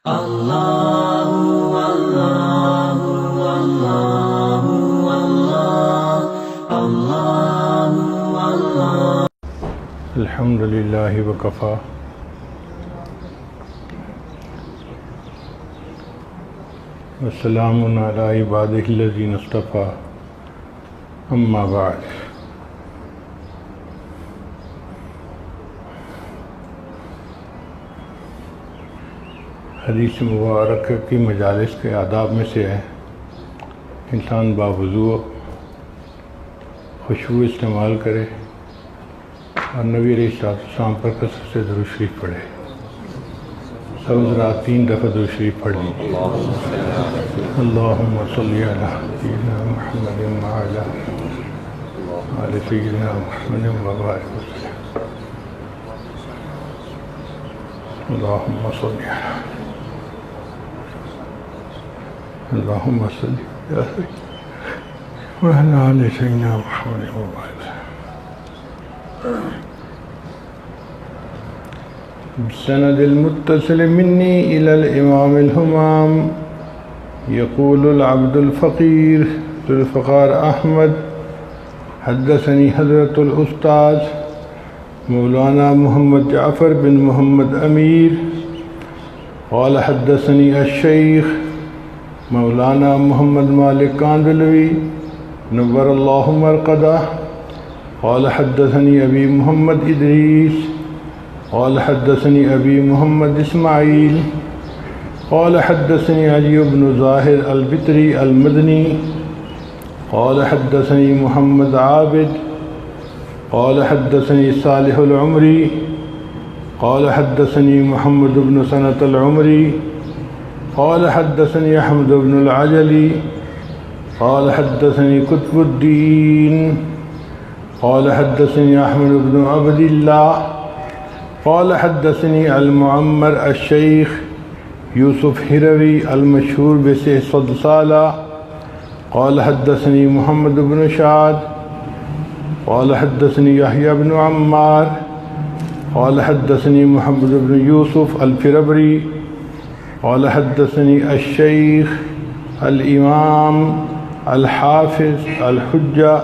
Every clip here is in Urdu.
اللہ اللہ اللہ اللہ اللہ اللہ الحمد للہ وکفا والسلام علی عبادہ الذین اصطفیٰ اما بعد۔ حدیث مبارک کی مجالس کے آداب میں سے ہے انسان باوضو خوشبو استعمال کرے اور نبی علیہ السلام پر کثرت سے درود شریف پڑھے۔ سب رات 3 دفعہ درود شریف پڑھ لیجیے۔ اللہم صلی علی سیدنا محمد وعلی آل سیدنا محمد وبارک وسلم۔ اللہم صلی علی اللہم صلی علی وعلی آل سیدنا محمد وبارک وسلم۔ بالسند المتصل مني إلى الإمام الهمام يقول العبد الفقير ذو الفقار أحمد حدثني حضرة الأستاذ مولانا محمد جعفر بن محمد أمير قال حدثني الشيخ مولانا محمد مالك كاندلوي نور الله مرقده قال حدثني أبي محمد إدريس قال حدثني أبي محمد إسماعيل قال حدثني علي بن زاهر البتري المدني قال حدثني محمد عابد قال حدثني صالح العمري قال حدثني محمد بن سنة العمري قال حدثني أحمد بن العجلي قال حدثني قطب الدين قال حدثني أحمد بن عبد الله قال حدثني المعمر الشيخ يوسف هروي المشهور بصد صالة قال حدثني محمد بن شعد قال حدثني يحيى بن عمار قال حدثني محمد بن يوسف الفربري قال حدثني الشيخ الإمام الحافظ الحجة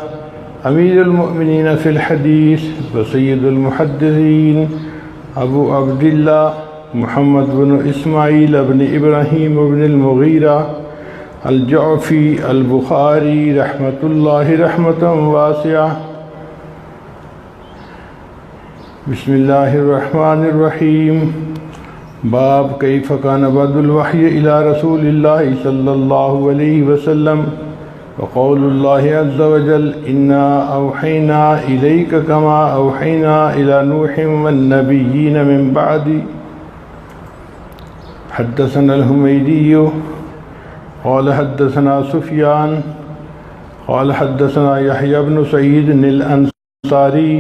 أمير المؤمنين في الحديث وسيد المحدثين أبو عبد الله محمد بن إسماعيل بن إبراهيم بن المغيرة الجعفي البخاري رحمة الله رحمة واسعة۔ بسم الله الرحمن الرحيم۔ باب كيف كان بدء الوحي إلى رسول الله صلى الله عليه وسلم وقول الله عز وجل إنا أوحينا إليك كما أوحينا إلى نوح والنبيين من بعد۔ حدثنا الحميدي قال حدثنا سفيان قال حدثنا يحيى بن سعيد الأنصاري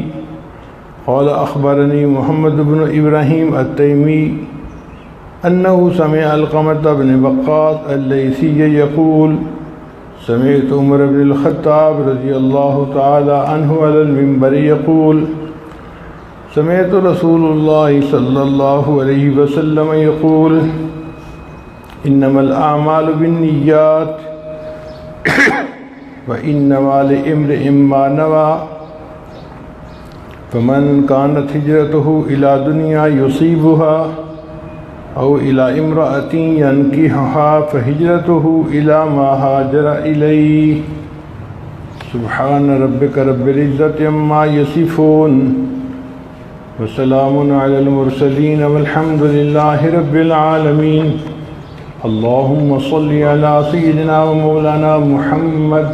قال أخبرني محمد بن إبراهيم التيمي أنه سمع علقمة بن وقاص الليثي يقول سمعت عمر بن الخطاب رضي الله تعالى عنه على المنبر يقول سمعت رسول الله صلى الله عليه وسلم يقول إنما الأعمال بالنيات وإنما لامرئ ما نوى فمن كانت هجرته إلى دنيا يصيبها أو إلى امرأة ينكحها فهجرته إلى ما هاجر إليه۔ سبحان ربك رب العزة عما يصفون وسلام على المرسلين والحمد لله رب العالمين۔ اللهم صل على سيدنا ومولانا محمد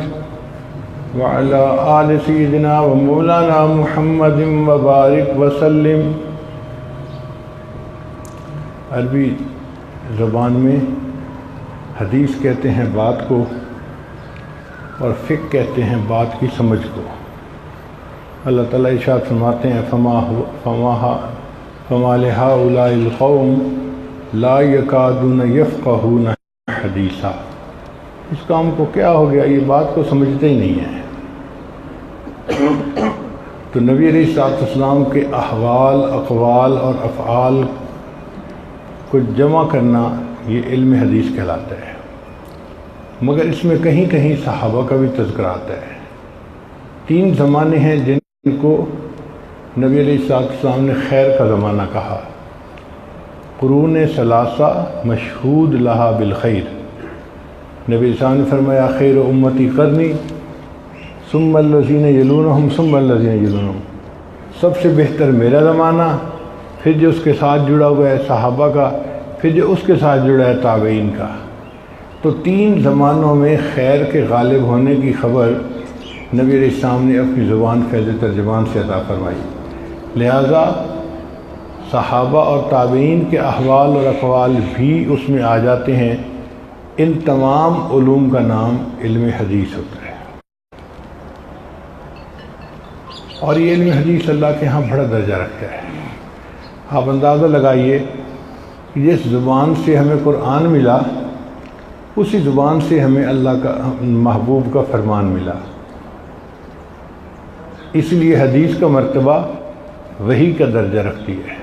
وعلى آل سيدنا ومولانا محمد وبارك وسلم۔ عربی زبان میں حدیث کہتے ہیں بات کو اور فقہ کہتے ہیں بات کی سمجھ کو۔ اللہ تعالیٰ ارشاد فرماتے ہیں فما لہؤلاء القوم لا يكادون يفقهون حدیثا۔ اس قوم کو کیا ہو گیا، یہ بات کو سمجھتے ہی نہیں ہیں۔ تو نبی علیہ السلام کے احوال، اقوال اور افعال کو جمع کرنا یہ علم حدیث کہلاتا ہے، مگر اس میں کہیں کہیں صحابہ کا بھی تذکرہ آتا ہے۔ 3 زمانے ہیں جن کو نبی علیہ السلام نے خیر کا زمانہ کہا۔ قرون ثلاثہ مشہود لہا بالخیر، نبی السلام نے فرمایا خیر امتی قرنی ثم الذین یلونہم ثم الذین یلونہم، سب سے بہتر میرا زمانہ، پھر جو اس کے ساتھ جڑا ہوا ہے صحابہ کا، پھر جو اس کے ساتھ جڑا ہے تابعین کا۔ تو 3 زمانوں میں خیر کے غالب ہونے کی خبر نبی علیہ السلام نے اپنی زبان فیض ترجمان سے عطا فرمائی، لہذا صحابہ اور تابعین کے احوال اور اقوال بھی اس میں آ جاتے ہیں۔ ان تمام علوم کا نام علم حدیث ہوتا ہے، اور یہ علم حدیث اللہ کے ہاں بڑا درجہ رکھتا ہے۔ آپ اندازہ لگائیے کہ جس زبان سے ہمیں قرآن ملا اسی زبان سے ہمیں اللہ کا محبوب کا فرمان ملا، اس لیے حدیث کا مرتبہ وحی کا درجہ رکھتی ہے۔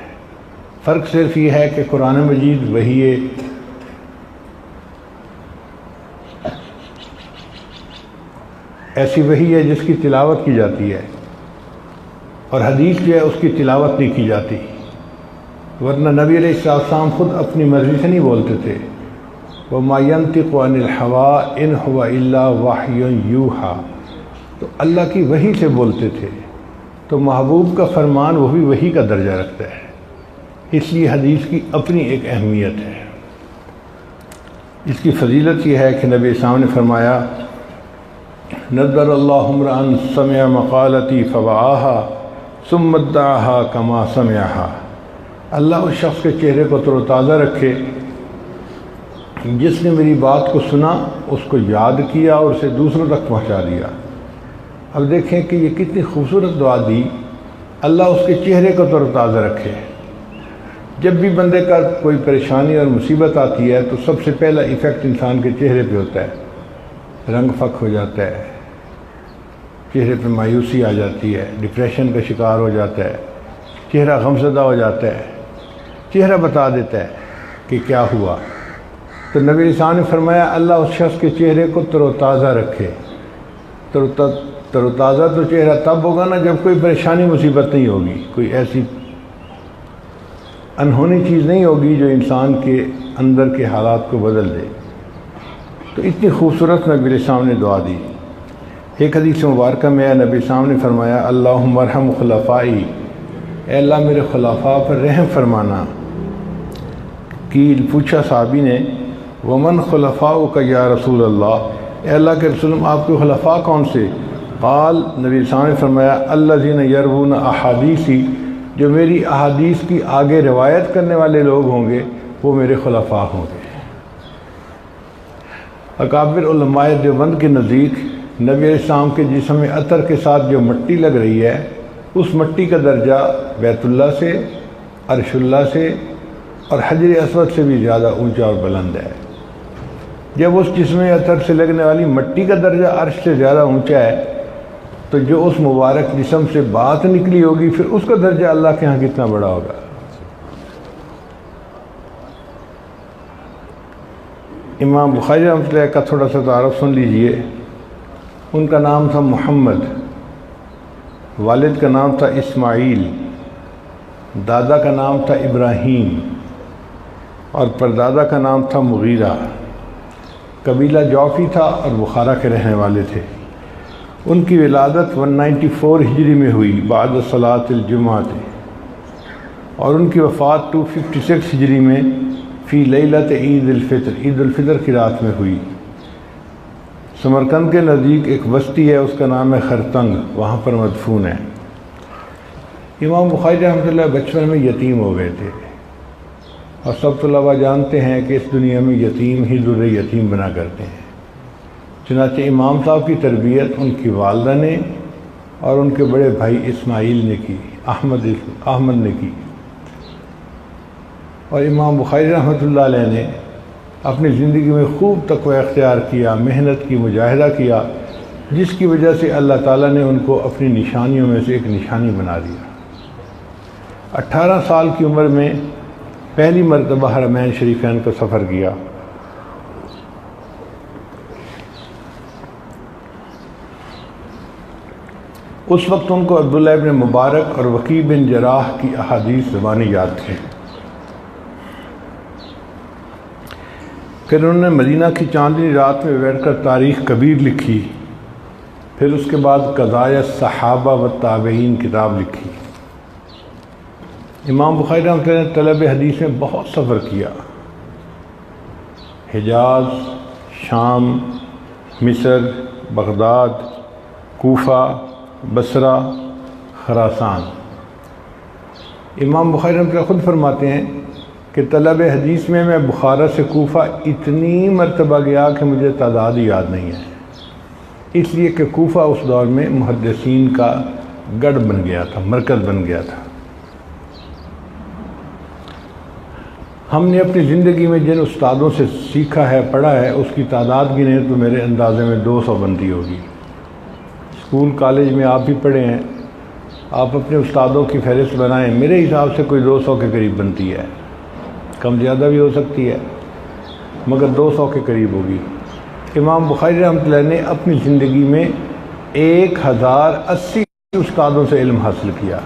فرق صرف یہ ہے کہ قرآن مجید وحی ایسی وحی ہے جس کی تلاوت کی جاتی ہے، اور حدیث جو ہے اس کی تلاوت نہیں کی جاتی، ورنہ نبی علیہ السلام خود اپنی مرضی سے نہیں بولتے تھے۔ وَمَا يَنطِقُ عَنِ الْهَوَىٰ إِنْ هُوَ إِلَّا وَحْيٌ يُوحَىٰ، تو اللہ کی وحی سے بولتے تھے، تو محبوب کا فرمان وہ بھی وحی کا درجہ رکھتا ہے، اس لیے حدیث کی اپنی ایک اہمیت ہے۔ اس کی فضیلت یہ ہے کہ نبی السلام نے فرمایا نَضَّرَ اللَّهُ امْرَأً سَمِعَ مَقَالَتِي فَوَعَاهَا ثُمَّ ادَّعَاهَا كَمَا سَمِعَهَا، اللہ اس شخص کے چہرے کو تر و تازہ رکھے جس نے میری بات کو سنا، اس کو یاد کیا اور اسے دوسروں تک پہنچا دیا۔ اب دیکھیں کہ یہ کتنی خوبصورت دعا دی، اللہ اس کے چہرے کو تر و تازہ رکھے۔ جب بھی بندے کا کوئی پریشانی اور مصیبت آتی ہے تو سب سے پہلا ایفیکٹ انسان کے چہرے پہ ہوتا ہے، رنگ پھک ہو جاتا ہے، چہرے پہ مایوسی آ جاتی ہے، ڈپریشن کا شکار ہو جاتا ہے، چہرہ غمزدہ ہو جاتا ہے، چہرہ بتا دیتا ہے کہ کیا ہوا۔ تو نبی علیہ السلام نے فرمایا اللہ اس شخص کے چہرے کو تر و تازہ رکھے۔ تر و تازہ تو چہرہ تب ہوگا نا جب کوئی پریشانی مصیبت نہیں ہوگی، کوئی ایسی انہونی چیز نہیں ہوگی جو انسان کے اندر کے حالات کو بدل دے۔ تو اتنی خوبصورت نبی علیہ السلام نے دعا دی۔ ایک حدیث مبارکہ میں نبی السلام نے فرمایا اللہم ارحم خلفائی، اے اللہ میرے خلفاء پر رحم فرمانا۔ پوچھا صحابی نے ومن خلفاؤک یا رسول اللہ، اے اللہ کے رسول آپ کے خلفاء کون سے؟ قال، نبی السلام نے فرمایا الذین یروون احادیثی، جو میری احادیث کی آگے روایت کرنے والے لوگ ہوں گے وہ میرے خلفاء ہوں گے۔ اکابر علماء دیوبند کے نزدیک نبی علیہ السلام کے جسم میں عطر کے ساتھ جو مٹی لگ رہی ہے اس مٹی کا درجہ بیت اللہ سے، عرش اللہ سے اور حجر اسود سے بھی زیادہ اونچا اور بلند ہے۔ جب اس جسم عطر سے لگنے والی مٹی کا درجہ عرش سے زیادہ اونچا ہے تو جو اس مبارک جسم سے بات نکلی ہوگی پھر اس کا درجہ اللہ کے ہاں کتنا بڑا ہوگا۔ امام بخاری رحمۃ اللہ کا تھوڑا سا تعارف سن لیجئے۔ ان کا نام تھا محمد، والد کا نام تھا اسماعیل، دادا کا نام تھا ابراہیم اور پردادا کا نام تھا مغیرہ۔ قبیلہ جوفی تھا اور بخارا کے رہنے والے تھے۔ ان کی ولادت 194 ہجری میں ہوئی بعد صلاۃ الجمعہ تھی، اور ان کی وفات 256 ہجری میں فی لیلۃ عید الفطر کی رات میں ہوئی۔ سمرقند کے نزدیک ایک بستی ہے، اس کا نام ہے خرتنگ، وہاں پر مدفون ہے۔ امام بخاری رحمۃ اللہ بچپن میں یتیم ہو گئے تھے، اور سب طلباء جانتے ہیں کہ اس دنیا میں یتیم ہی در یتیم بنا کرتے ہیں۔ چنانچہ امام صاحب کی تربیت ان کی والدہ نے اور ان کے بڑے بھائی اسماعیل نے کی، احمد نے کی، اور امام بخاری رحمۃ اللہ علیہ نے اپنی زندگی میں خوب تقوی اختیار کیا، محنت کی، مجاہدہ کیا، جس کی وجہ سے اللہ تعالیٰ نے ان کو اپنی نشانیوں میں سے ایک نشانی بنا دیا۔ 18 سال کی عمر میں پہلی مرتبہ حرمین شریفین کا سفر کیا۔ اس وقت ان کو عبداللہ ابن مبارک اور وکیع بن جراح کی احادیث زبانی یاد تھیں۔ پھر انہوں نے مدینہ کی چاندنی رات میں بیٹھ کر تاریخ کبیر لکھی، پھر اس کے بعد قضایا صحابہ و تابعین کتاب لکھی۔ امام بخاری رحمۃ اللہ نے طلب حدیث میں بہت سفر کیا، حجاز، شام، مصر، بغداد، کوفہ، بصرہ، خراسان۔ امام بخاری رحمۃ اللہ خود فرماتے ہیں کہ طلب حدیث میں بخارا سے کوفہ اتنی مرتبہ گیا کہ مجھے تعداد یاد نہیں ہے، اس لیے کہ کوفہ اس دور میں محدثین کا گڑھ بن گیا تھا، مرکز بن گیا تھا۔ ہم نے اپنی زندگی میں جن استادوں سے سیکھا ہے، پڑھا ہے، اس کی تعداد گنے تو میرے اندازے میں 200 بنتی ہوگی۔ اسکول کالج میں آپ بھی پڑھے ہیں، آپ اپنے استادوں کی فہرست بنائیں، میرے حساب سے کوئی 200 کے قریب بنتی ہے، کم زیادہ بھی ہو سکتی ہے مگر 200 کے قریب ہوگی۔ امام بخاری رحمۃ اللہ نے اپنی زندگی میں 1080 استادوں سے علم حاصل کیا۔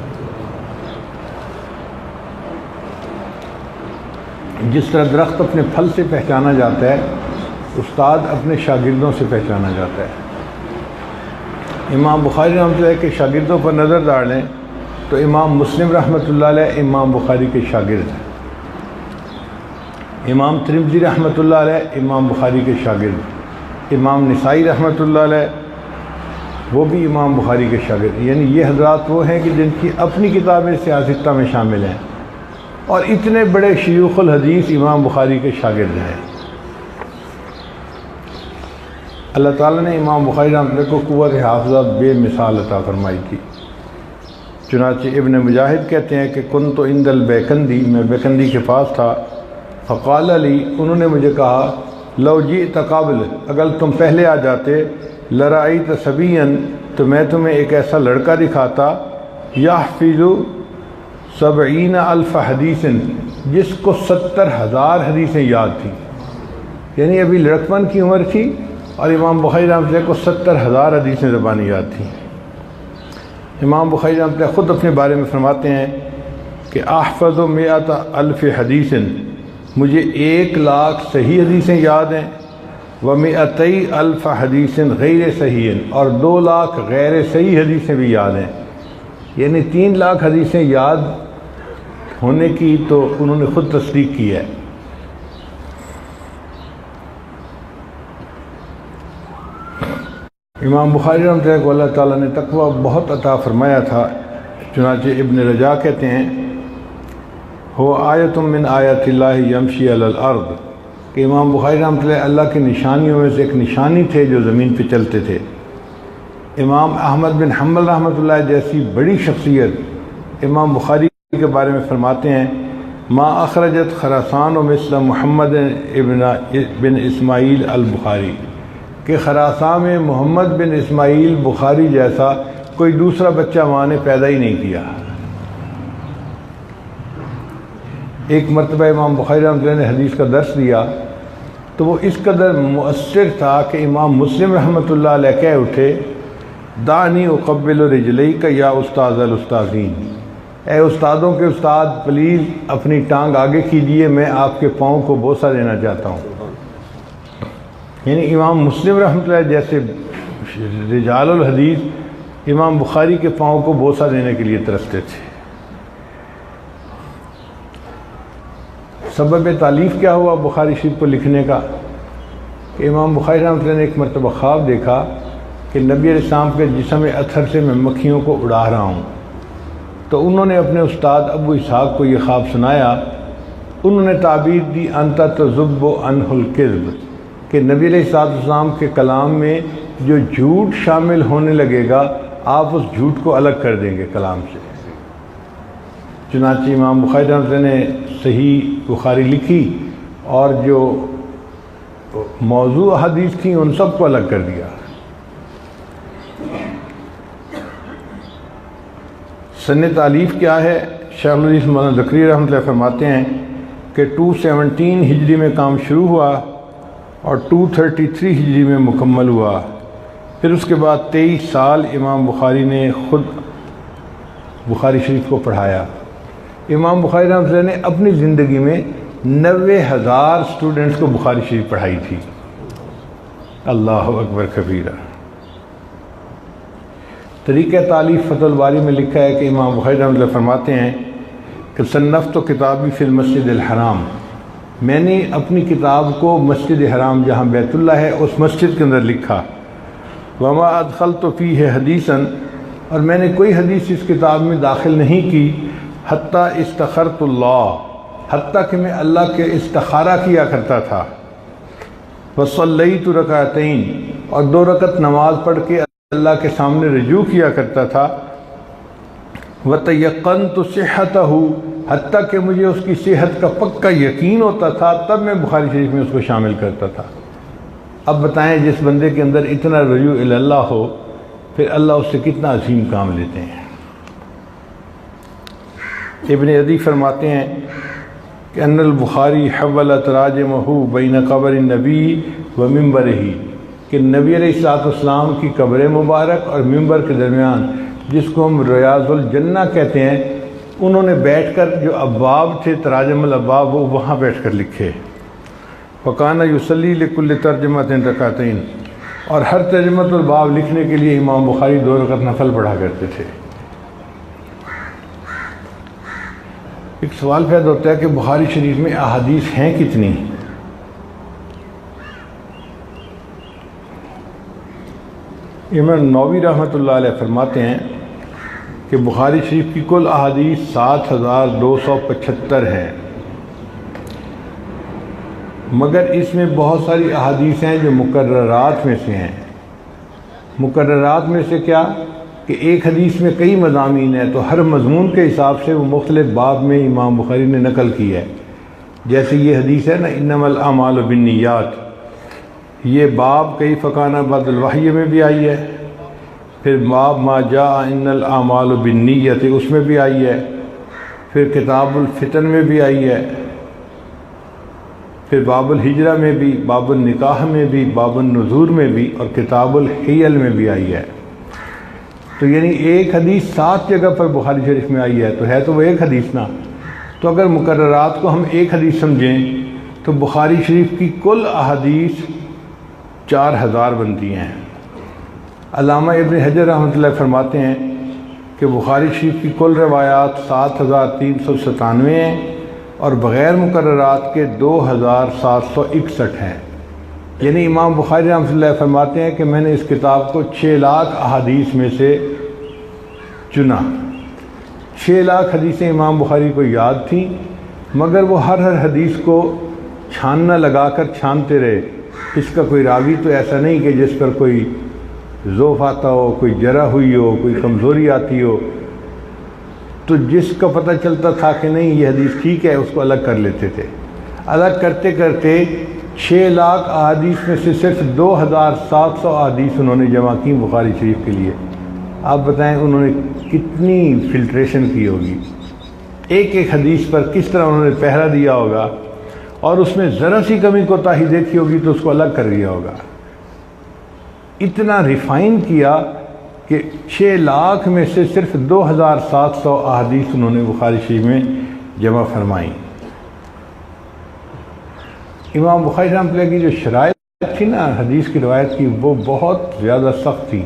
جس طرح درخت اپنے پھل سے پہچانا جاتا ہے، استاد اپنے شاگردوں سے پہچانا جاتا ہے۔ امام بخاری رحمۃ اللہ کے شاگردوں پر نظر ڈالیں تو امام مسلم رحمۃ اللہ علیہ امام بخاری کے شاگرد ہیں، امام ترمذی رحمۃ اللہ علیہ امام بخاری کے شاگرد، امام نسائی رحمۃ اللہ علیہ وہ بھی امام بخاری کے شاگرد، یعنی یہ حضرات وہ ہیں کہ جن کی اپنی کتابیں سیاستہ میں شامل ہیں، اور اتنے بڑے شیوخ الحدیث امام بخاری کے شاگرد ہیں۔ اللہ تعالیٰ نے امام بخاری رحمۃ اللہ کو قوت حافظہ بے مثال عطا فرمائی تھی۔ چنانچہ ابن مجاہد کہتے ہیں کہ کنت عند البیکندی، میں بیکندی کے پاس تھا، فقال علی، انہوں نے مجھے کہا، لو جئت قبل، اگر تم پہلے آ جاتے، لرأیت صبیا، تو میں تمہیں ایک ایسا لڑکا دکھاتا، یحفظ 70,000 حدیث، جس کو 70,000 حدیثیں یاد تھیں، یعنی ابھی لڑکپن کی عمر تھی اور امام بخاری رحمۃ اللہ کو 70,000 حدیثیں زبانی یاد تھیں۔ امام بخاری رحمۃ اللہ خود اپنے بارے میں فرماتے ہیں کہ احفظ 100,000 حدیث، مجھے 1,00,000 صحیح حدیثیں یاد ہیں، و100,000 حدیث غیر صحیح، اور 2,00,000 غیر صحیح حدیثیں بھی یاد ہیں، یعنی 3,00,000 حدیثیں یاد ہونے کی تو انہوں نے خود تصدیق کی ہے۔ امام بخاری رحمۃ اللہ کو اللہ تعالیٰ نے تقویٰ بہت عطا فرمایا تھا، چنانچہ ابن رجا کہتے ہیں، ہو آیت من آیات اللہ یمشی علی الارض، کہ امام بخاری رحمۃ اللہ اللہ کی نشانیوں میں سے ایک نشانی تھے جو زمین پہ چلتے تھے۔ امام احمد بن حنبل رحمۃ اللہ جیسی بڑی شخصیت امام بخاری کے بارے میں فرماتے ہیں، ما اخرجت خراسان و مثل محمد بن اسماعیل البخاری، کہ خراسان میں محمد بن اسماعیل بخاری جیسا کوئی دوسرا بچہ ماں نے پیدا ہی نہیں کیا۔ ایک مرتبہ امام بخاری رحمۃ اللہ نے حدیث کا درس دیا تو وہ اس قدر مؤثر تھا کہ امام مسلم رحمۃ اللہ علیہ کہہ اٹھے، دعنی اقبل رجلیک یا استاذ الاستاذین، اے استادوں کے استاد پلیز اپنی ٹانگ آگے کیجیے، میں آپ کے پاؤں کو بوسہ دینا چاہتا ہوں۔ یعنی امام مسلم رحمۃ اللہ جیسے رجال الحدیث امام بخاری کے پاؤں کو بوسہ دینے کے لیے ترستے تھے۔ سبب تالیف کیا ہوا بخاری شریف کو لکھنے کا کہ امام بخاری رحمۃ اللہ نے ایک مرتبہ خواب دیکھا کہ نبی علیہ السلام کے جسم اطہر سے میں مکھیوں کو اڑا رہا ہوں، تو انہوں نے اپنے استاد ابو اسحاق کو یہ خواب سنایا، انہوں نے تعبیر دی انت تذب عنہ الکذب، کہ نبی علیہ السلام کے کلام میں جو جھوٹ شامل ہونے لگے گا آپ اس جھوٹ کو الگ کر دیں گے کلام سے۔ چنانچہ امام بخاری رحمۃ اللہ نے صحیح بخاری لکھی اور جو موضوع حدیث تھیں ان سب کو الگ کر دیا۔ سن تالیف کیا ہے؟ شیخ الحدیث مولانا زکریا رحمۃ اللہ فرماتے ہیں کہ 217 ہجری میں کام شروع ہوا اور 233 ہجری میں مکمل ہوا۔ پھر اس کے بعد 23 سال امام بخاری نے خود بخاری شریف کو پڑھایا۔ امام بخاری رحمۃ اللہ نے اپنی زندگی میں 90,000 اسٹوڈنٹس کو بخاری شریف پڑھائی تھی۔ اللہ اکبر کبیرہ۔ طریقہ تالیف فتح الباری میں لکھا ہے کہ امام بخاری رحمۃ اللہ فرماتے ہیں کہ صنفت کتابی فی المسجد الحرام، میں نے اپنی کتاب کو مسجد حرام جہاں بیت اللہ ہے اس مسجد کے اندر لکھا۔ وما ادخلت فیہ حدیثا، اور میں نے کوئی حدیث اس کتاب میں داخل نہیں کی، حتیٰ استخرت اللہ، حتیٰ کہ میں اللہ کے استخارہ کیا کرتا تھا۔ وصلیت رکعتین، اور 2 رکعت نماز پڑھ کے اللہ کے سامنے رجوع کیا کرتا تھا۔ وتیقنت صحتہ، حتیٰ کہ مجھے اس کی صحت کا پکا یقین ہوتا تھا، تب میں بخاری شریف میں اس کو شامل کرتا تھا۔ اب بتائیں جس بندے کے اندر اتنا رجوع الی اللہ ہو، پھر اللہ اس سے کتنا عظیم کام لیتے ہیں۔ ابن عدی فرماتے ہیں کہ ان البخاری حول تراجمہ بین قبر النبی و ممبرہ، کہ نبی علیہ الصلوۃ والسلام کی قبر مبارک اور ممبر کے درمیان، جس کو ہم ریاض الجنہ کہتے ہیں، انہوں نے بیٹھ کر جو ابواب تھے تراجم الابواب، وہ وہاں بیٹھ کر لکھے۔ وکانہ یصلی لکل ترجمۃ رکعتین، اور ہر ترجمۃ الباب لکھنے کے لیے امام بخاری 2 رکعت نفل پڑھا کرتے تھے۔ ایک سوال پیدا ہوتا ہے کہ بخاری شریف میں احادیث ہیں کتنی؟ امام نووی رحمۃ اللہ علیہ فرماتے ہیں کہ بخاری شریف کی کل احادیث 7,275 ہیں، مگر اس میں بہت ساری احادیث ہیں جو مکررات میں سے ہیں۔ مکررات میں سے کیا کہ ایک حدیث میں کئی مضامین ہیں، تو ہر مضمون کے حساب سے وہ مختلف باب میں امام بخاری نے نقل کی ہے۔ جیسے یہ حدیث ہے نا، انما الاعمال بالنیات، یہ باب کیف کان بعد الوحی میں بھی آئی ہے، پھر باب ما جاء ان الاعمال بالنیت اس میں بھی آئی ہے، پھر کتاب الفتن میں بھی آئی ہے، پھر باب الہجرہ میں بھی، باب النکاح میں بھی، باب النذور میں بھی، اور کتاب الحیل میں بھی آئی ہے۔ تو یعنی ایک حدیث 7 جگہ پر بخاری شریف میں آئی ہے، تو ہے تو وہ ایک حدیث نا۔ تو اگر مکررات کو ہم ایک حدیث سمجھیں تو بخاری شریف کی کل احادیث 4,000 بنتی ہیں۔ علامہ ابن حجر رحمۃ اللہ فرماتے ہیں کہ بخاری شریف کی کل روایات 7,397 ہیں، اور بغیر مکررات کے 2,761 ہیں۔ یعنی امام بخاری رحمۃ اللہ فرماتے ہیں کہ میں نے اس کتاب کو 6 لاکھ احادیث میں سے چنا۔ 6 لاکھ حدیثیں امام بخاری کو یاد تھیں، مگر وہ ہر حدیث کو چھاننا لگا کر چھانتے رہے۔ اس کا کوئی راوی تو ایسا نہیں کہ جس پر کوئی ضعف آتا ہو، کوئی جرح ہوئی ہو، کوئی کمزوری آتی ہو، تو جس کا پتہ چلتا تھا کہ نہیں یہ حدیث ٹھیک ہے، اس کو الگ کر لیتے تھے۔ الگ کرتے کرتے 6 لاکھ احادیث میں سے صرف 2,700 احادیث انہوں نے جمع کی بخاری شریف کے لیے۔ آپ بتائیں انہوں نے کتنی فلٹریشن کی ہوگی، ایک ایک حدیث پر کس طرح انہوں نے پہرا دیا ہوگا، اور اس میں ذرا سی کمی کوتاہی دیکھی ہوگی تو اس کو الگ کر دیا ہوگا۔ اتنا ریفائن کیا کہ 6 لاکھ میں سے صرف 2,700 احادیث انہوں نے بخاری شریف میں جمع فرمائیں۔ امام بخاری رحمۃ اللہ کی جو شرائط تھی نا حدیث کی روایت کی، وہ بہت زیادہ سخت تھی۔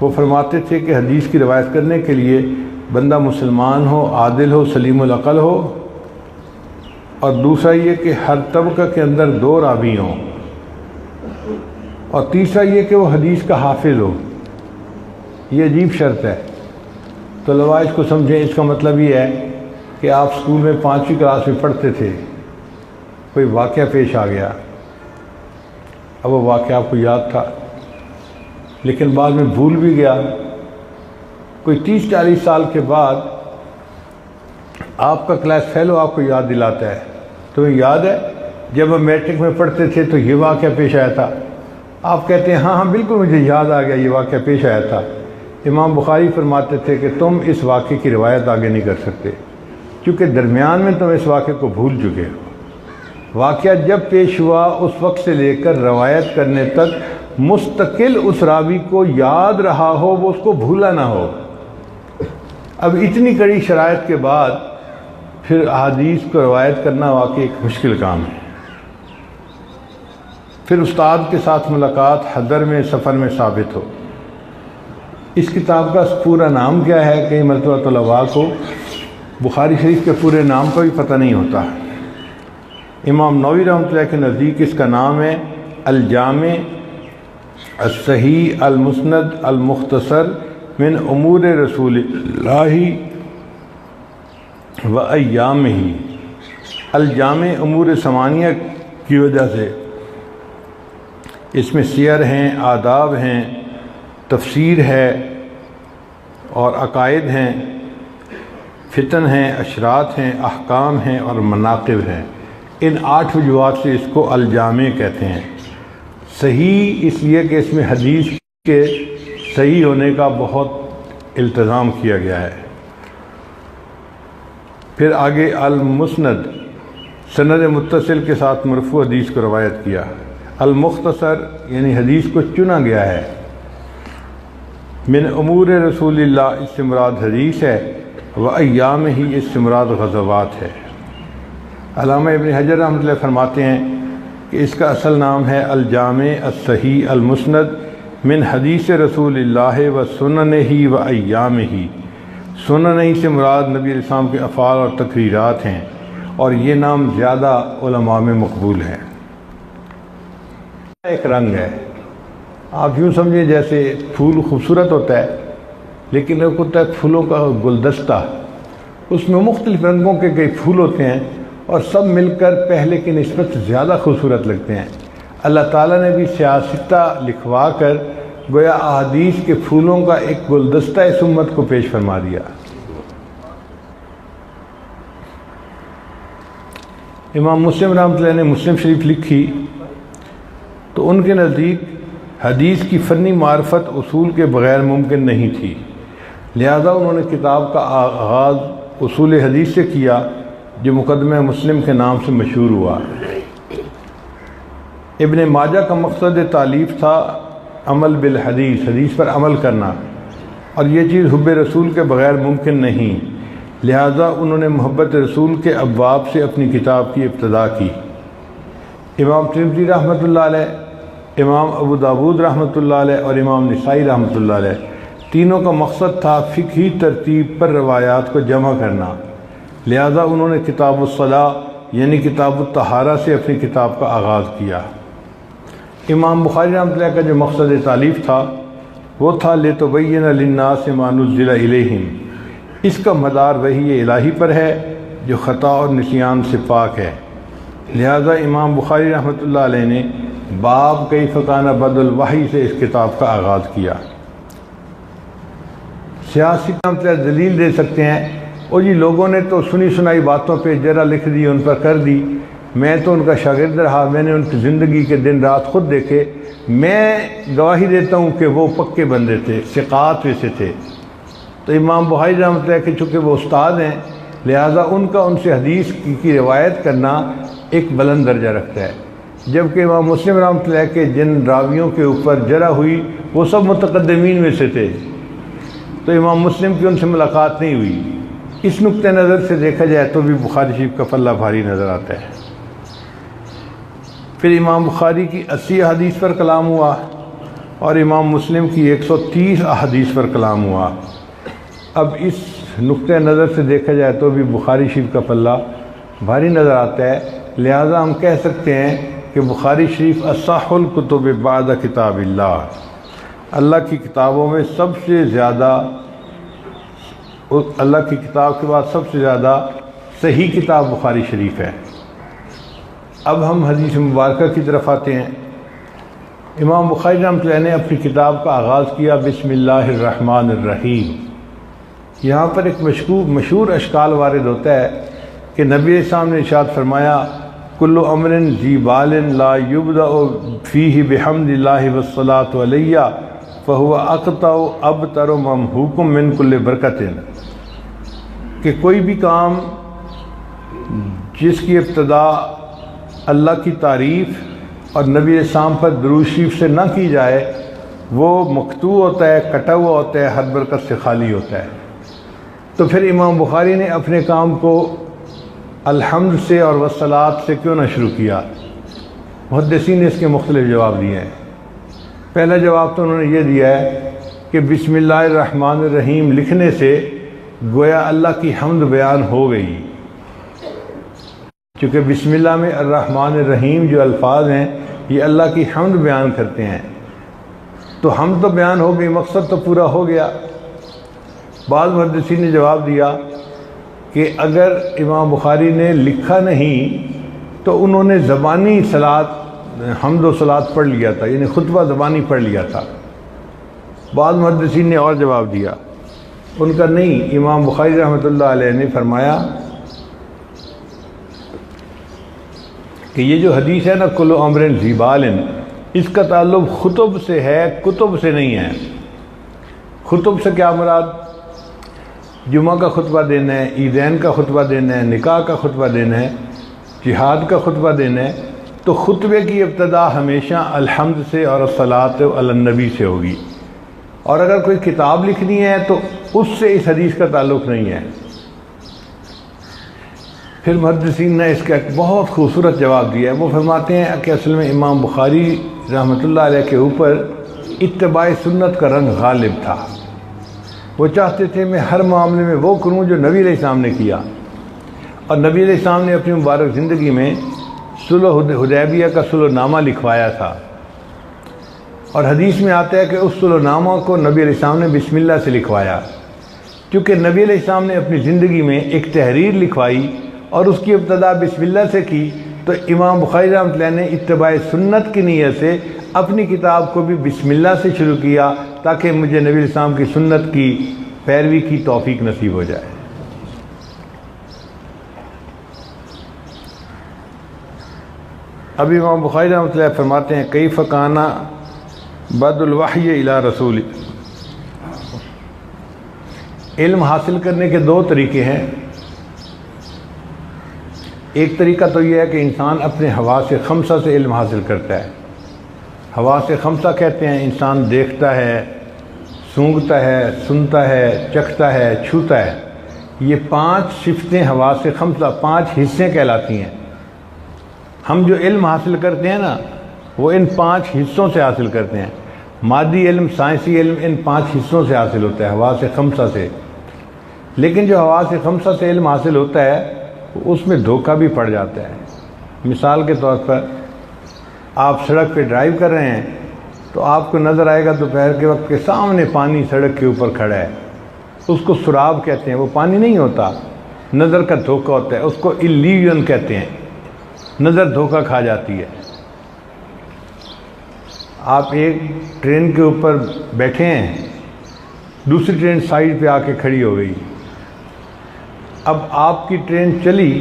وہ فرماتے تھے کہ حدیث کی روایت کرنے کے لیے بندہ مسلمان ہو، عادل ہو، سلیم العقل ہو، اور دوسرا یہ کہ ہر طبقہ کے اندر 2 راوی ہوں، اور تیسرا یہ کہ وہ حدیث کا حافظ ہو۔ یہ عجیب شرط ہے۔ تو طلباء اس کو سمجھیں، اس کا مطلب یہ ہے کہ آپ اسکول میں 5ویں کلاس میں پڑھتے تھے، کوئی واقعہ پیش آ گیا، اب وہ واقعہ آپ کو یاد تھا لیکن بعد میں بھول بھی گیا، کوئی 30-40 سال کے بعد آپ کا کلاس فیلو آپ کو یاد دلاتا ہے، تمہیں یاد ہے جب ہم میٹرک میں پڑھتے تھے تو یہ واقعہ پیش آیا تھا؟ آپ کہتے ہیں ہاں بالکل مجھے یاد آ گیا، یہ واقعہ پیش آیا تھا۔ امام بخاری فرماتے تھے کہ تم اس واقعے کی روایت آگے نہیں کر سکتے، چونکہ درمیان میں تم اس واقعے کو بھول چکے ہو۔ واقعہ جب پیش ہوا اس وقت سے لے کر روایت کرنے تک مستقل اس راوی کو یاد رہا ہو، وہ اس کو بھولا نہ ہو۔ اب اتنی کڑی شرائط کے بعد پھر احادیث کو روایت کرنا واقعی ایک مشکل کام ہے۔ پھر استاد کے ساتھ ملاقات حضر میں سفر میں ثابت ہو۔ اس کتاب کا پورا نام کیا ہے؟ کئی مرتبہ طلباء کو بخاری شریف کے پورے نام کا بھی پتہ نہیں ہوتا۔ امام نووی رحمۃ اللہ کے نزدیک اس کا نام ہے الجامع الصحیح المسند المختصر من امور رسول اللہ و ایامہ۔ الجامع امور ثمانیہ کی وجہ سے اس میں سیر ہیں، آداب ہیں، تفسیر ہے اور عقائد ہیں، فتن ہیں، اشراط ہیں، احکام ہیں اور مناقب ہیں۔ ان 8 وجوہات سے اس کو الجامع کہتے ہیں۔ صحیح اس لیے کہ اس میں حدیث کے صحیح ہونے کا بہت التزام کیا گیا ہے۔ پھر آگے المسند، سند متصل کے ساتھ مرفوع حدیث کو روایت کیا۔ المختصر یعنی حدیث کو چنا گیا ہے۔ من امور رسول اللہ، اس سے مراد حدیث ہے، و ایام ہی، اس سے مراد غزوات ہے۔ علامہ ابن حجر رحمۃ اللہ فرماتے ہیں کہ اس کا اصل نام ہے الجامع الصحیح المسند من حدیث رسول اللہ و سننہ و ایامہ۔ سننہ سے مراد نبی علیہ السلام کے افعال اور تقریرات ہیں، اور یہ نام زیادہ علماء میں مقبول ہے۔ ایک رنگ ہے، آپ یوں سمجھیں جیسے پھول خوبصورت ہوتا ہے، لیکن ایک ہوتا ہے پھولوں کا گلدستہ، اس میں مختلف رنگوں کے کئی پھول ہوتے ہیں اور سب مل کر پہلے کی نسبت زیادہ خوبصورت لگتے ہیں۔ اللہ تعالیٰ نے بھی سیاستہ لکھوا کر گویا احادیث کے پھولوں کا ایک گلدستہ اس امت کو پیش فرما دیا۔ امام مسلم رحمۃ اللہ نے مسلم شریف لکھی تو ان کے نزدیک حدیث کی فنی معرفت اصول کے بغیر ممکن نہیں تھی، لہذا انہوں نے کتاب کا آغاز اصول حدیث سے کیا، جو مقدمہ مسلم کے نام سے مشہور ہوا۔ ابن ماجہ کا مقصد تالیف تھا عمل بالحدیث، حدیث پر عمل کرنا، اور یہ چیز حب رسول کے بغیر ممکن نہیں، لہذا انہوں نے محبت رسول کے ابواب سے اپنی کتاب کی ابتدا کی۔ امام ترمذی رحمۃ اللہ علیہ، امام ابو داود رحمۃ اللہ علیہ اور امام نسائی رحمۃ اللہ علیہ، تینوں کا مقصد تھا فقہی ترتیب پر روایات کو جمع کرنا، لہذا انہوں نے کتاب الصلاۃ یعنی کتاب الطہارہ سے اپنی کتاب کا آغاز کیا۔ امام بخاری رحمۃ اللہ کا جو مقصد تالیف تھا وہ تھا لِتُبَيِّنَ لِلنَّاسِ مَا نُزِّلَ إِلَيْهِمْ، اس کا مدار وحی الہی پر ہے جو خطا اور نسیان سے پاک ہے، لہذا امام بخاری رحمۃ اللہ علیہ نے باب کیف کان بدء الوحی سے اس کتاب کا آغاز کیا۔ سیاسی دلیل دے سکتے ہیں، اور جی لوگوں نے تو سنی سنائی باتوں پہ جرا لکھ دی، ان پر کر دی، میں تو ان کا شاگرد رہا، میں نے ان کی زندگی کے دن رات خود دیکھے، میں گواہی دیتا ہوں کہ وہ پکے بندے تھے، ثقات میں سے تھے۔ تو امام بخاری رحمۃ اللہ کے چونکہ وہ استاد ہیں، لہٰذا ان کا ان سے حدیث کی روایت کرنا ایک بلند درجہ رکھتا ہے، جبکہ امام مسلم رحمۃ اللہ کے جن راویوں کے اوپر جرح ہوئی وہ سب متقدمین میں سے تھے، تو امام مسلم کی ان سے ملاقات نہیں ہوئی۔ اس نقطہ نظر سے دیکھا جائے تو بھی بخاری شریف کا پلہ بھاری نظر آتا ہے۔ پھر امام بخاری کی 80 احادیث پر کلام ہوا اور امام مسلم کی 130 احادیث پر کلام ہوا۔ اب اس نقطہ نظر سے دیکھا جائے تو بھی بخاری شریف کا پلہ بھاری نظر آتا ہے، لہذا ہم کہہ سکتے ہیں کہ بخاری شریف اصح الکتب بعد کتاب اللہ کی کتابوں میں سب سے زیادہ، اللہ کی کتاب کے بعد سب سے زیادہ صحیح کتاب بخاری شریف ہے۔ اب ہم حدیث مبارکہ کی طرف آتے ہیں۔ امام بخاری رحمۃ اللہ نے اپنی کتاب کا آغاز کیا بسم اللہ الرحمن الرحیم۔ یہاں پر ایک مشہور اشکال وارد ہوتا ہے کہ نبی السلام نے ارشاد فرمایا کل امر ذی بال لا یبدأ فیہ بحمد اللہ والصلاۃ علیہ فہو اقطع ابتر ممحوق من کل برکت، کہ کوئی بھی کام جس کی ابتدا اللہ کی تعریف اور نبی اسلام پر درود شریف سے نہ کی جائے وہ مقطوع ہوتا ہے، کٹا ہوا ہوتا ہے، ہر برکت سے خالی ہوتا ہے۔ تو پھر امام بخاری نے اپنے کام کو الحمد سے اور والصلاۃ سے کیوں نہ شروع کیا؟ محدثین نے اس کے مختلف جواب دیے ہیں۔ پہلا جواب تو انہوں نے یہ دیا ہے کہ بسم اللہ الرحمن الرحیم لکھنے سے گویا اللہ کی حمد بیان ہو گئی، چونکہ بسم اللہ میں الرحمن الرحیم جو الفاظ ہیں یہ اللہ کی حمد بیان کرتے ہیں، تو حمد تو بیان ہو گئی، مقصد تو پورا ہو گیا۔ بعض محدثین نے جواب دیا کہ اگر امام بخاری نے لکھا نہیں تو انہوں نے زبانی صلاۃ حمد و صلاۃ پڑھ لیا تھا، یعنی خطبہ زبانی پڑھ لیا تھا۔ بعض محدثین نے اور جواب دیا، ان کا نہیں، امام بخاری رحمۃ اللہ علیہ نے فرمایا کہ یہ جو حدیث ہے نا کل امر ذی بال، اس کا تعلق خطب سے ہے، کتب سے نہیں ہے۔ خطب سے کیا مراد؟ جمعہ کا خطبہ دینا ہے، عیدین کا خطبہ دینا ہے، نکاح کا خطبہ دینا ہے، جہاد کا خطبہ دینا ہے، تو خطبے کی ابتدا ہمیشہ الحمد سے اور الصلاۃ علی النبی سے ہوگی، اور اگر کوئی کتاب لکھنی ہے تو اس سے اس حدیث کا تعلق نہیں ہے۔ پھر محدثین نے اس کا ایک بہت خوبصورت جواب دیا ہے، وہ فرماتے ہیں کہ اصل میں امام بخاری رحمۃ اللہ علیہ کے اوپر اتباع سنت کا رنگ غالب تھا۔ وہ چاہتے تھے میں ہر معاملے میں وہ کروں جو نبی علیہ السلام نے کیا، اور نبی علیہ السلام نے اپنی مبارک زندگی میں صلح حدیبیہ کا صلح نامہ لکھوایا تھا، اور حدیث میں آتا ہے کہ اس صلح نامہ کو نبی علیہ السلام نے بسم اللہ سے لکھوایا، کیونکہ نبی علیہ السلام نے اپنی زندگی میں ایک تحریر لکھوائی اور اس کی ابتدا بسم اللہ سے کی، تو امام بخاری رحمۃ اللہ نے اتباع سنت کی نیت سے اپنی کتاب کو بھی بسم اللہ سے شروع کیا تاکہ مجھے نبی علیہ السلام کی سنت کی پیروی کی توفیق نصیب ہو جائے۔ ابھی امام بخاری رحمۃ اللہ فرماتے ہیں کیف کان بدء الوحی الی رسول۔ علم حاصل کرنے کے دو طریقے ہیں۔ ایک طریقہ تو یہ ہے کہ انسان اپنے حواس خمسہ سے علم حاصل کرتا ہے۔ حواس خمسہ کہتے ہیں انسان دیکھتا ہے، سونگھتا ہے، سنتا ہے، چکھتا ہے، چھوتا ہے۔ یہ 5 صفتیں حواس خمسہ، 5 حصے کہلاتی ہیں۔ ہم جو علم حاصل کرتے ہیں نا وہ ان 5 حصوں سے حاصل کرتے ہیں۔ مادی علم، سائنسی علم ان 5 حصوں سے حاصل ہوتا ہے، حواس خمسہ سے۔ لیکن جو حواس خمسہ سے علم حاصل ہوتا ہے اس میں دھوکہ بھی پڑ جاتا ہے۔ مثال کے طور پر آپ سڑک پہ ڈرائیو کر رہے ہیں تو آپ کو نظر آئے گا دوپہر کے وقت کے سامنے پانی سڑک کے اوپر کھڑا ہے، اس کو سراب کہتے ہیں، وہ پانی نہیں ہوتا، نظر کا دھوکہ ہوتا ہے، اس کو ایلیوژن کہتے ہیں، نظر دھوکہ کھا جاتی ہے۔ آپ ایک ٹرین کے اوپر بیٹھے ہیں، دوسری ٹرین سائڈ پہ آ کے کھڑی ہو گئی، اب آپ کی ٹرین چلی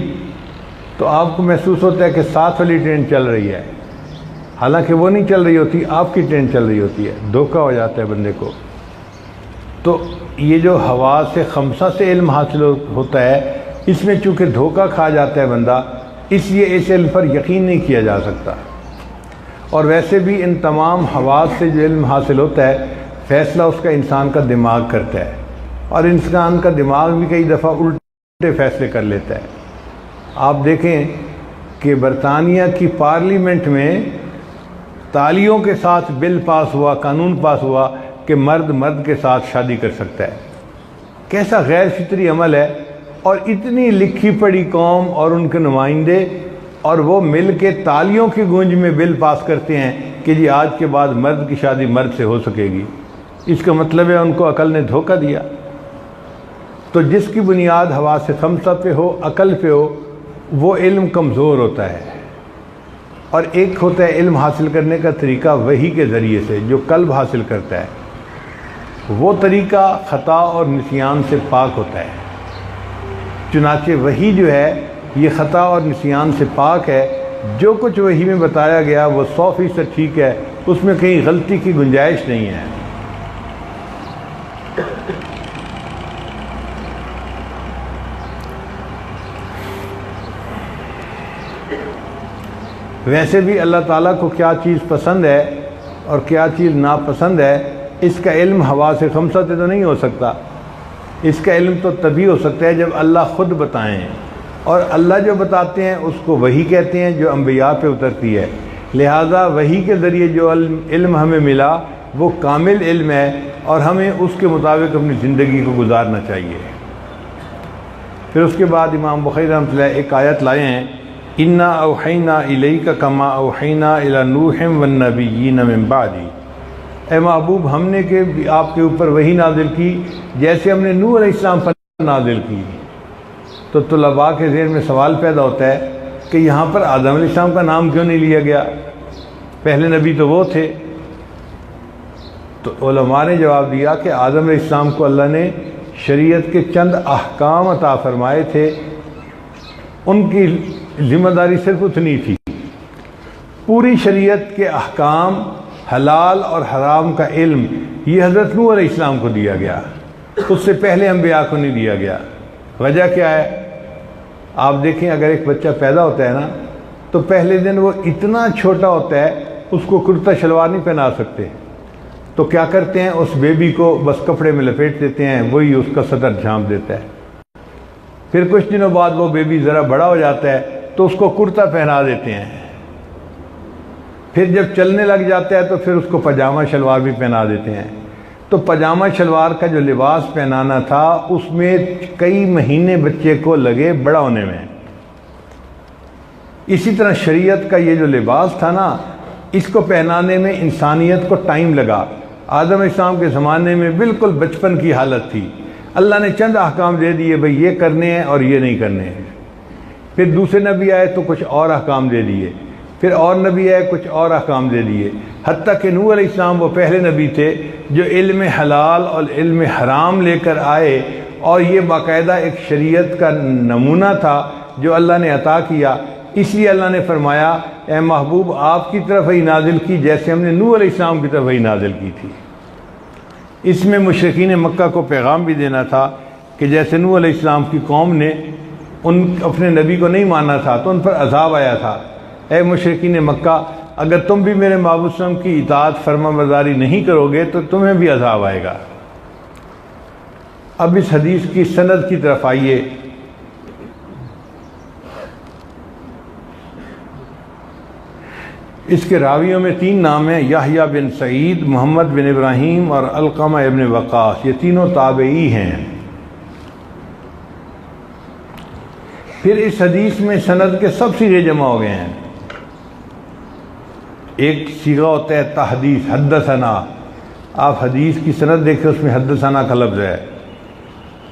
تو آپ کو محسوس ہوتا ہے کہ ساتھ والی ٹرین چل رہی ہے، حالانکہ وہ نہیں چل رہی ہوتی، آپ کی ٹرین چل رہی ہوتی ہے، دھوکہ ہو جاتا ہے بندے کو۔ تو یہ جو حواس خمسہ سے علم حاصل ہوتا ہے اس میں چونکہ دھوکہ کھا جاتا ہے بندہ، اس لیے اس علم پر یقین نہیں کیا جا سکتا۔ اور ویسے بھی ان تمام حواس سے جو علم حاصل ہوتا ہے فیصلہ اس کا انسان کا دماغ کرتا ہے، اور انسان کا دماغ بھی کئی دفعہ الٹے فیصلے کر لیتا ہے۔ آپ دیکھیں کہ برطانیہ کی پارلیمنٹ میں تالیوں کے ساتھ بل پاس ہوا، قانون پاس ہوا کہ مرد مرد کے ساتھ شادی کر سکتا ہے۔ کیسا غیر فطری عمل ہے، اور اتنی لکھی پڑھی قوم اور ان کے نمائندے اور وہ مل کے تالیوں کی گونج میں بل پاس کرتے ہیں کہ جی آج کے بعد مرد کی شادی مرد سے ہو سکے گی۔ اس کا مطلب ہے ان کو عقل نے دھوکہ دیا۔ تو جس کی بنیاد حواس خمسہ پہ ہو، عقل پہ ہو، وہ علم کمزور ہوتا ہے۔ اور ایک ہوتا ہے علم حاصل کرنے کا طریقہ وحی کے ذریعے سے جو قلب حاصل کرتا ہے، وہ طریقہ خطا اور نسیان سے پاک ہوتا ہے۔ چنانچہ وحی جو ہے یہ خطا اور نسیان سے پاک ہے، جو کچھ وحی میں بتایا گیا وہ 100% ٹھیک ہے، اس میں کہیں غلطی کی گنجائش نہیں ہے۔ ویسے بھی اللہ تعالیٰ کو کیا چیز پسند ہے اور کیا چیز ناپسند ہے، اس کا علم حواس خمسہ سے تو نہیں ہو سکتا۔ اس کا علم تو تبھی ہو سکتا ہے جب اللہ خود بتائیں، اور اللہ جو بتاتے ہیں اس کو وحی کہتے ہیں جو انبیاء پہ اترتی ہے۔ لہٰذا وحی کے ذریعے جو علم ہمیں ملا وہ کامل علم ہے، اور ہمیں اس کے مطابق اپنی زندگی کو گزارنا چاہیے۔ پھر اس کے بعد امام بخاری رحمۃ اللہ ایک آیت لائے ہیں، انا اوحینا الیک کما اوحینا الی نوح والنبیین من بعدی، اے محبوب ہم نے کہ آپ کے اوپر وحی نازل کی جیسے ہم نے نوح علیہ السلام پر نازل کی۔ تو طلباء کے ذہن میں سوال پیدا ہوتا ہے کہ یہاں پر آدم علیہ السلام کا نام کیوں نہیں لیا گیا، پہلے نبی تو وہ تھے۔ تو علماء نے جواب دیا کہ آدم علیہ السلام کو اللہ نے شریعت کے چند احکام عطا فرمائے تھے، ان کی ذمہ داری صرف اتنی تھی۔ پوری شریعت کے احکام، حلال اور حرام کا علم یہ حضرت نوح علیہ السلام کو دیا گیا، اس سے پہلے انبیاء کو نہیں دیا گیا۔ وجہ کیا ہے؟ آپ دیکھیں، اگر ایک بچہ پیدا ہوتا ہے نا تو پہلے دن وہ اتنا چھوٹا ہوتا ہے اس کو کرتا شلوار نہیں پہنا سکتے، تو کیا کرتے ہیں، اس بیبی کو بس کپڑے میں لپیٹ دیتے ہیں، وہی اس کا صدر جھانپ دیتا ہے۔ پھر کچھ دنوں بعد وہ بیبی ذرا بڑا ہو جاتا ہے تو اس کو کرتا پہنا دیتے ہیں، پھر جب چلنے لگ جاتا ہے تو پھر اس کو پاجامہ شلوار بھی پہنا دیتے ہیں۔ تو پاجامہ شلوار کا جو لباس پہنانا تھا اس میں کئی مہینے بچے کو لگے بڑا ہونے میں۔ اسی طرح شریعت کا یہ جو لباس تھا نا، اس کو پہنانے میں انسانیت کو ٹائم لگا۔ آدم علیہ السلام کے زمانے میں بالکل بچپن کی حالت تھی، اللہ نے چند احکام دے دیے، بھئی یہ کرنے ہیں اور یہ نہیں کرنے ہیں۔ پھر دوسرے نبی آئے تو کچھ اور احکام دے دیے، پھر اور نبی آئے کچھ اور احکام دے دیے، حتیٰ کہ نوح علیہ السلام وہ پہلے نبی تھے جو علم حلال اور علم حرام لے کر آئے، اور یہ باقاعدہ ایک شریعت کا نمونہ تھا جو اللہ نے عطا کیا۔ اس لیے اللہ نے فرمایا، اے محبوب آپ کی طرف وحی نازل کی جیسے ہم نے نوح علیہ السلام کی طرف وحی نازل کی تھی۔ اس میں مشرکین مکہ کو پیغام بھی دینا تھا کہ جیسے نوح علیہ السلام کی قوم نے اپنے نبی کو نہیں مانا تھا تو ان پر عذاب آیا تھا، اے مشرکین مکہ اگر تم بھی میرے محبوب صلی اللہ علیہ وسلم کی اطاعت فرما برداری نہیں کرو گے تو تمہیں بھی عذاب آئے گا۔ اب اس حدیث کی سند کی طرف آئیے۔ اس کے راویوں میں 3 نام ہیں، یحییٰ بن سعید، محمد بن ابراہیم اور علقمہ ابن وقاص، یہ تینوں تابعی ہیں۔ پھر اس حدیث میں سند کے سب صیغے جمع ہو گئے ہیں۔ ایک صیغہ ہوتا ہے تحدیث، حدثنا، آپ حدیث کی سند دیکھیں اس میں حدثنا کا لفظ ہے۔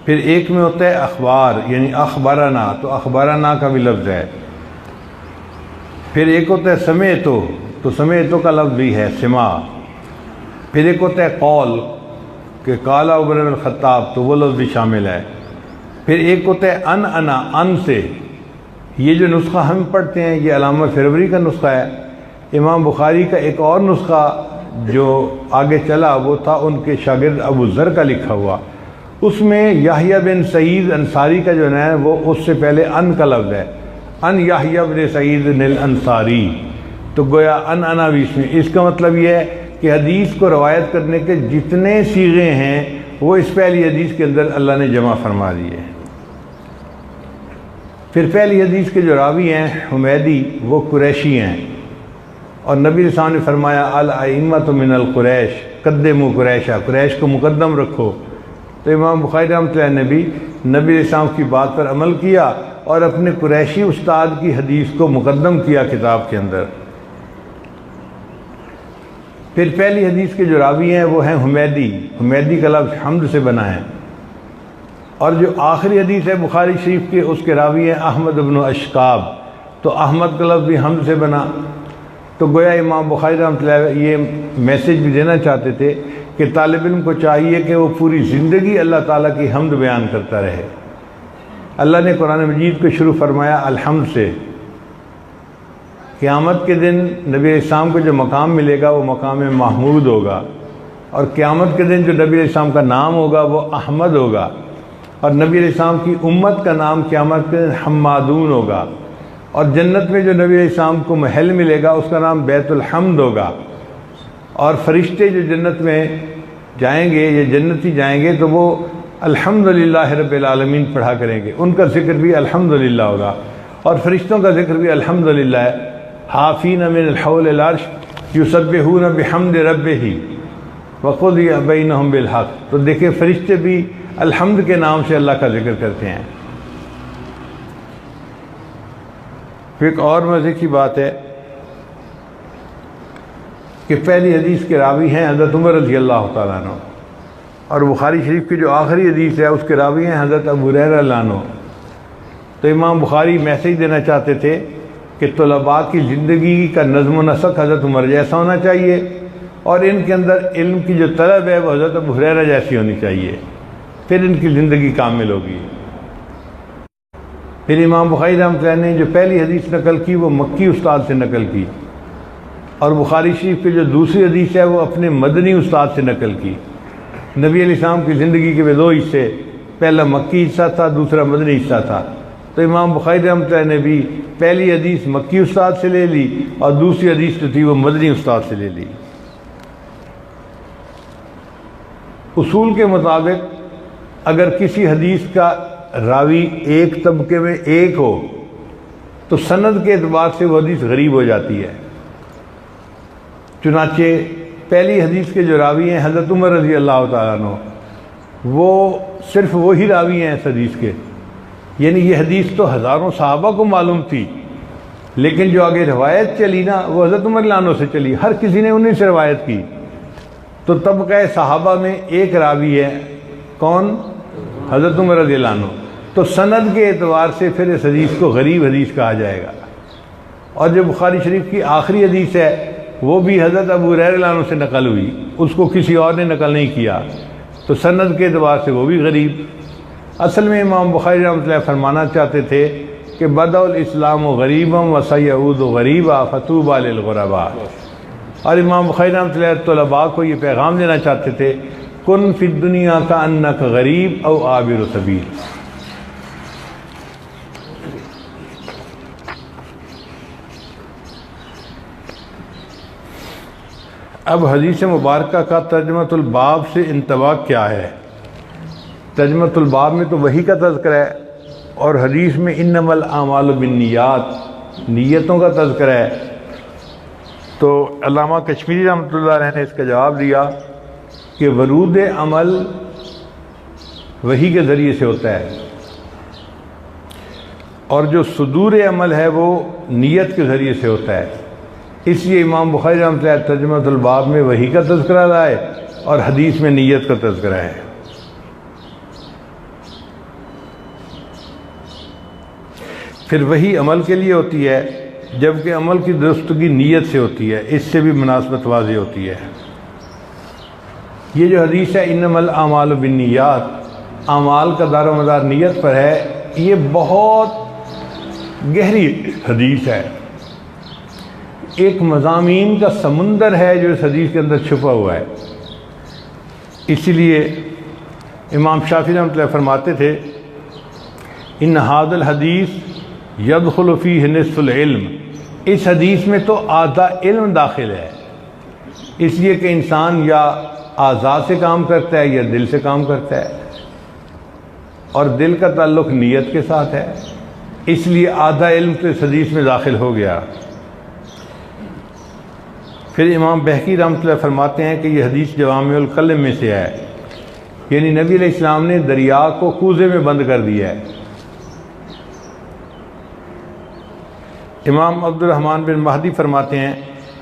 پھر ایک میں ہوتا ہے اخبار، یعنی اخبرنا، تو اخبرنا کا بھی لفظ ہے۔ پھر ایک ہوتا ہے سمعتو، تو سمعتو کا لفظ بھی ہے، سماع۔ پھر ایک ہوتا ہے قول، کہ قال عمر بن الخطاب، تو وہ لفظ بھی شامل ہے۔ پھر ایک ہوتا ہے انا، ان سے، یہ جو نسخہ ہم پڑھتے ہیں یہ علامہ فروری کا نسخہ ہے۔ امام بخاری کا ایک اور نسخہ جو آگے چلا وہ تھا ان کے شاگرد ابو ذر کا لکھا ہوا، اس میں یحییٰ بن سعید انصاری کا جو ہے وہ اس سے پہلے ان کا لفظ ہے، ان یحییٰ بن سعید الانصاری، تو گویا انا بھی اس میں۔ اس کا مطلب یہ ہے کہ حدیث کو روایت کرنے کے جتنے صیغے ہیں وہ اس پہلی حدیث کے اندر اللہ نے جمع فرما دیے۔ پھر پہلی حدیث کے جو راوی ہیں حمیدی، وہ قریشی ہیں، اور نبی علیہ السلام نے فرمایا الائمۃ من القریش، قدموا قریشہ، قریش کو مقدم رکھو۔ تو امام بخاری رحمۃ اللہ نے بھی نبی علیہ السلام کی بات پر عمل کیا اور اپنے قریشی استاد کی حدیث کو مقدم کیا کتاب کے اندر۔ پھر پہلی حدیث کے جو راوی ہیں وہ ہیں حمیدی، حمیدی کا لفظ حمد سے بنا ہے، اور جو آخری حدیث ہے بخاری شریف کی اس کے راوی ہیں احمد بن اشکاب، تو احمد کا لفظ بھی حمد سے بنا۔ تو گویا امام بخاری رحمۃ اللہ یہ میسج بھی دینا چاہتے تھے کہ طالب علم کو چاہیے کہ وہ پوری زندگی اللہ تعالیٰ کی حمد بیان کرتا رہے۔ اللہ نے قرآن مجید کو شروع فرمایا الحمد سے۔ قیامت کے دن نبی علیہ السلام کو جو مقام ملے گا وہ مقام محمود ہوگا، اور قیامت کے دن جو نبی علیہ السلام کا نام ہوگا وہ احمد ہوگا، اور نبی علیہ السلام کی امت کا نام قیامت کے دن حمادون ہوگا۔ اور جنت میں جو نبی علیہ السلام کو محل ملے گا اس کا نام بیت الحمد ہوگا، اور فرشتے جو جنت میں جائیں گے یا جنتی جائیں گے تو وہ الحمدللہ رب العالمین پڑھا کریں گے، ان کا ذکر بھی الحمدللہ ہوگا، اور فرشتوں کا ذکر بھی الحمدللہ ہے۔ حافین من الحول العرش یسبحون بحمد ربہم وقضی بینہم بالحق، تو دیکھیں فرشتے بھی الحمد کے نام سے اللہ کا ذکر کرتے ہیں۔ پھر ایک اور مزے کی بات ہے کہ پہلی حدیث کے راوی ہیں حضرت عمر رضی اللہ تعالیٰ عنہ، اور بخاری شریف کی جو آخری حدیث ہے اس کے راوی ہیں حضرت ابو ہریرہ رضی اللہ عنہ۔ تو امام بخاری میسیج دینا چاہتے تھے کہ طلباء کی زندگی کا نظم و نسق حضرت عمر جیسا ہونا چاہیے، اور ان کے اندر علم کی جو طلب ہے وہ حضرت ابو ہریرہ جیسی ہونی چاہیے، پھر ان کی زندگی کامل ہوگی۔ پھر امام بخاری رحمۃ اللہ نے جو پہلی حدیث نقل کی وہ مکی استاد سے نقل کی، اور بخاری شریف کی جو دوسری حدیث ہے وہ اپنے مدنی استاد سے نقل کی۔ نبی علیہ السلام کی زندگی کے دو حصے، پہلا مکی حصہ تھا، دوسرا مدنی حصہ تھا، تو امام بخاری رحمۃ اللہ نے بھی پہلی حدیث مکی استاد سے لے لی اور دوسری حدیث جو تھی وہ مدنی استاد سے لے لی۔ اصول کے مطابق اگر کسی حدیث کا راوی ایک طبقے میں ایک ہو تو سند کے اعتبار سے وہ حدیث غریب ہو جاتی ہے۔ چنانچہ پہلی حدیث کے جو راوی ہیں حضرت عمر رضی اللہ تعالیٰ عنہ، وہ صرف وہی راوی ہیں اس حدیث کے، یعنی یہ حدیث تو ہزاروں صحابہ کو معلوم تھی، لیکن جو آگے روایت چلی نا وہ حضرت عمر رضی اللہ عنہ سے چلی، ہر کسی نے انہیں سے روایت کی، تو طبقہ صحابہ میں ایک راوی ہے، کون؟ حضرت عمر رضی اللہ عنہ، تو سند کے اعتبار سے پھر اس حدیث کو غریب حدیث کہا جائے گا۔ اور جو بخاری شریف کی آخری حدیث ہے وہ بھی حضرت ابو ہریرہ رضی اللہ عنہ سے نقل ہوئی، اس کو کسی اور نے نقل نہیں کیا، تو سند کے اعتبار سے وہ بھی غریب۔ اصل میں امام بخاری رحمۃ اللہ فرمانا چاہتے تھے کہ بدأ الاسلام غریبا وسیعود غریبا فطوبی للغرباء، اور امام بخاری رحمۃ اللہ طلباء کو یہ پیغام دینا چاہتے تھے کن فی الدنیا کأنک غریب او عابر سبیل۔ اب حدیث مبارکہ کا ترجمۃ الباب سے انطباق کیا ہے؟ ترجمۃ الباب میں تو وحی کا تذکرہ ہے، اور حدیث میں انما الاعمال بالنیات، نیتوں کا تذکرہ ہے۔ تو علامہ کشمیری رحمۃ اللہ علیہ نے اس کا جواب دیا کہ ورود عمل وحی کے ذریعے سے ہوتا ہے، اور جو صدور عمل ہے وہ نیت کے ذریعے سے ہوتا ہے، اس لیے امام بخاری رحمۃ اللہ ترجمۃ الباب میں وحی کا تذکرہ لائے اور حدیث میں نیت کا تذکرہ ہے۔ پھر وہی عمل کے لیے ہوتی ہے، جبکہ عمل کی درستگی نیت سے ہوتی ہے، اس سے بھی مناسبت واضح ہوتی ہے۔ یہ جو حدیث ہے انما الاعمال بالنیات، اعمال کا دار و مدار نیت پر ہے، یہ بہت گہری حدیث ہے، ایک مضامین کا سمندر ہے جو اس حدیث کے اندر چھپا ہوا ہے۔ اسی لیے امام شافعی رحمۃ اللہ فرماتے تھے ان ھذا الحدیث یدخل فیہ نصف العلم، اس حدیث میں تو آدھا علم داخل ہے، اس لیے کہ انسان یا اعضاء سے کام کرتا ہے یا دل سے کام کرتا ہے، اور دل کا تعلق نیت کے ساتھ ہے، اس لیے آدھا علم تو اس حدیث میں داخل ہو گیا۔ پھر امام بہقی رحمۃ اللہ فرماتے ہیں کہ یہ حدیث جوامع الکلم میں سے ہے، یعنی نبی علیہ السلام نے دریا کو کوزے میں بند کر دیا ہے۔ امام عبد الرحمن بن مہدی فرماتے ہیں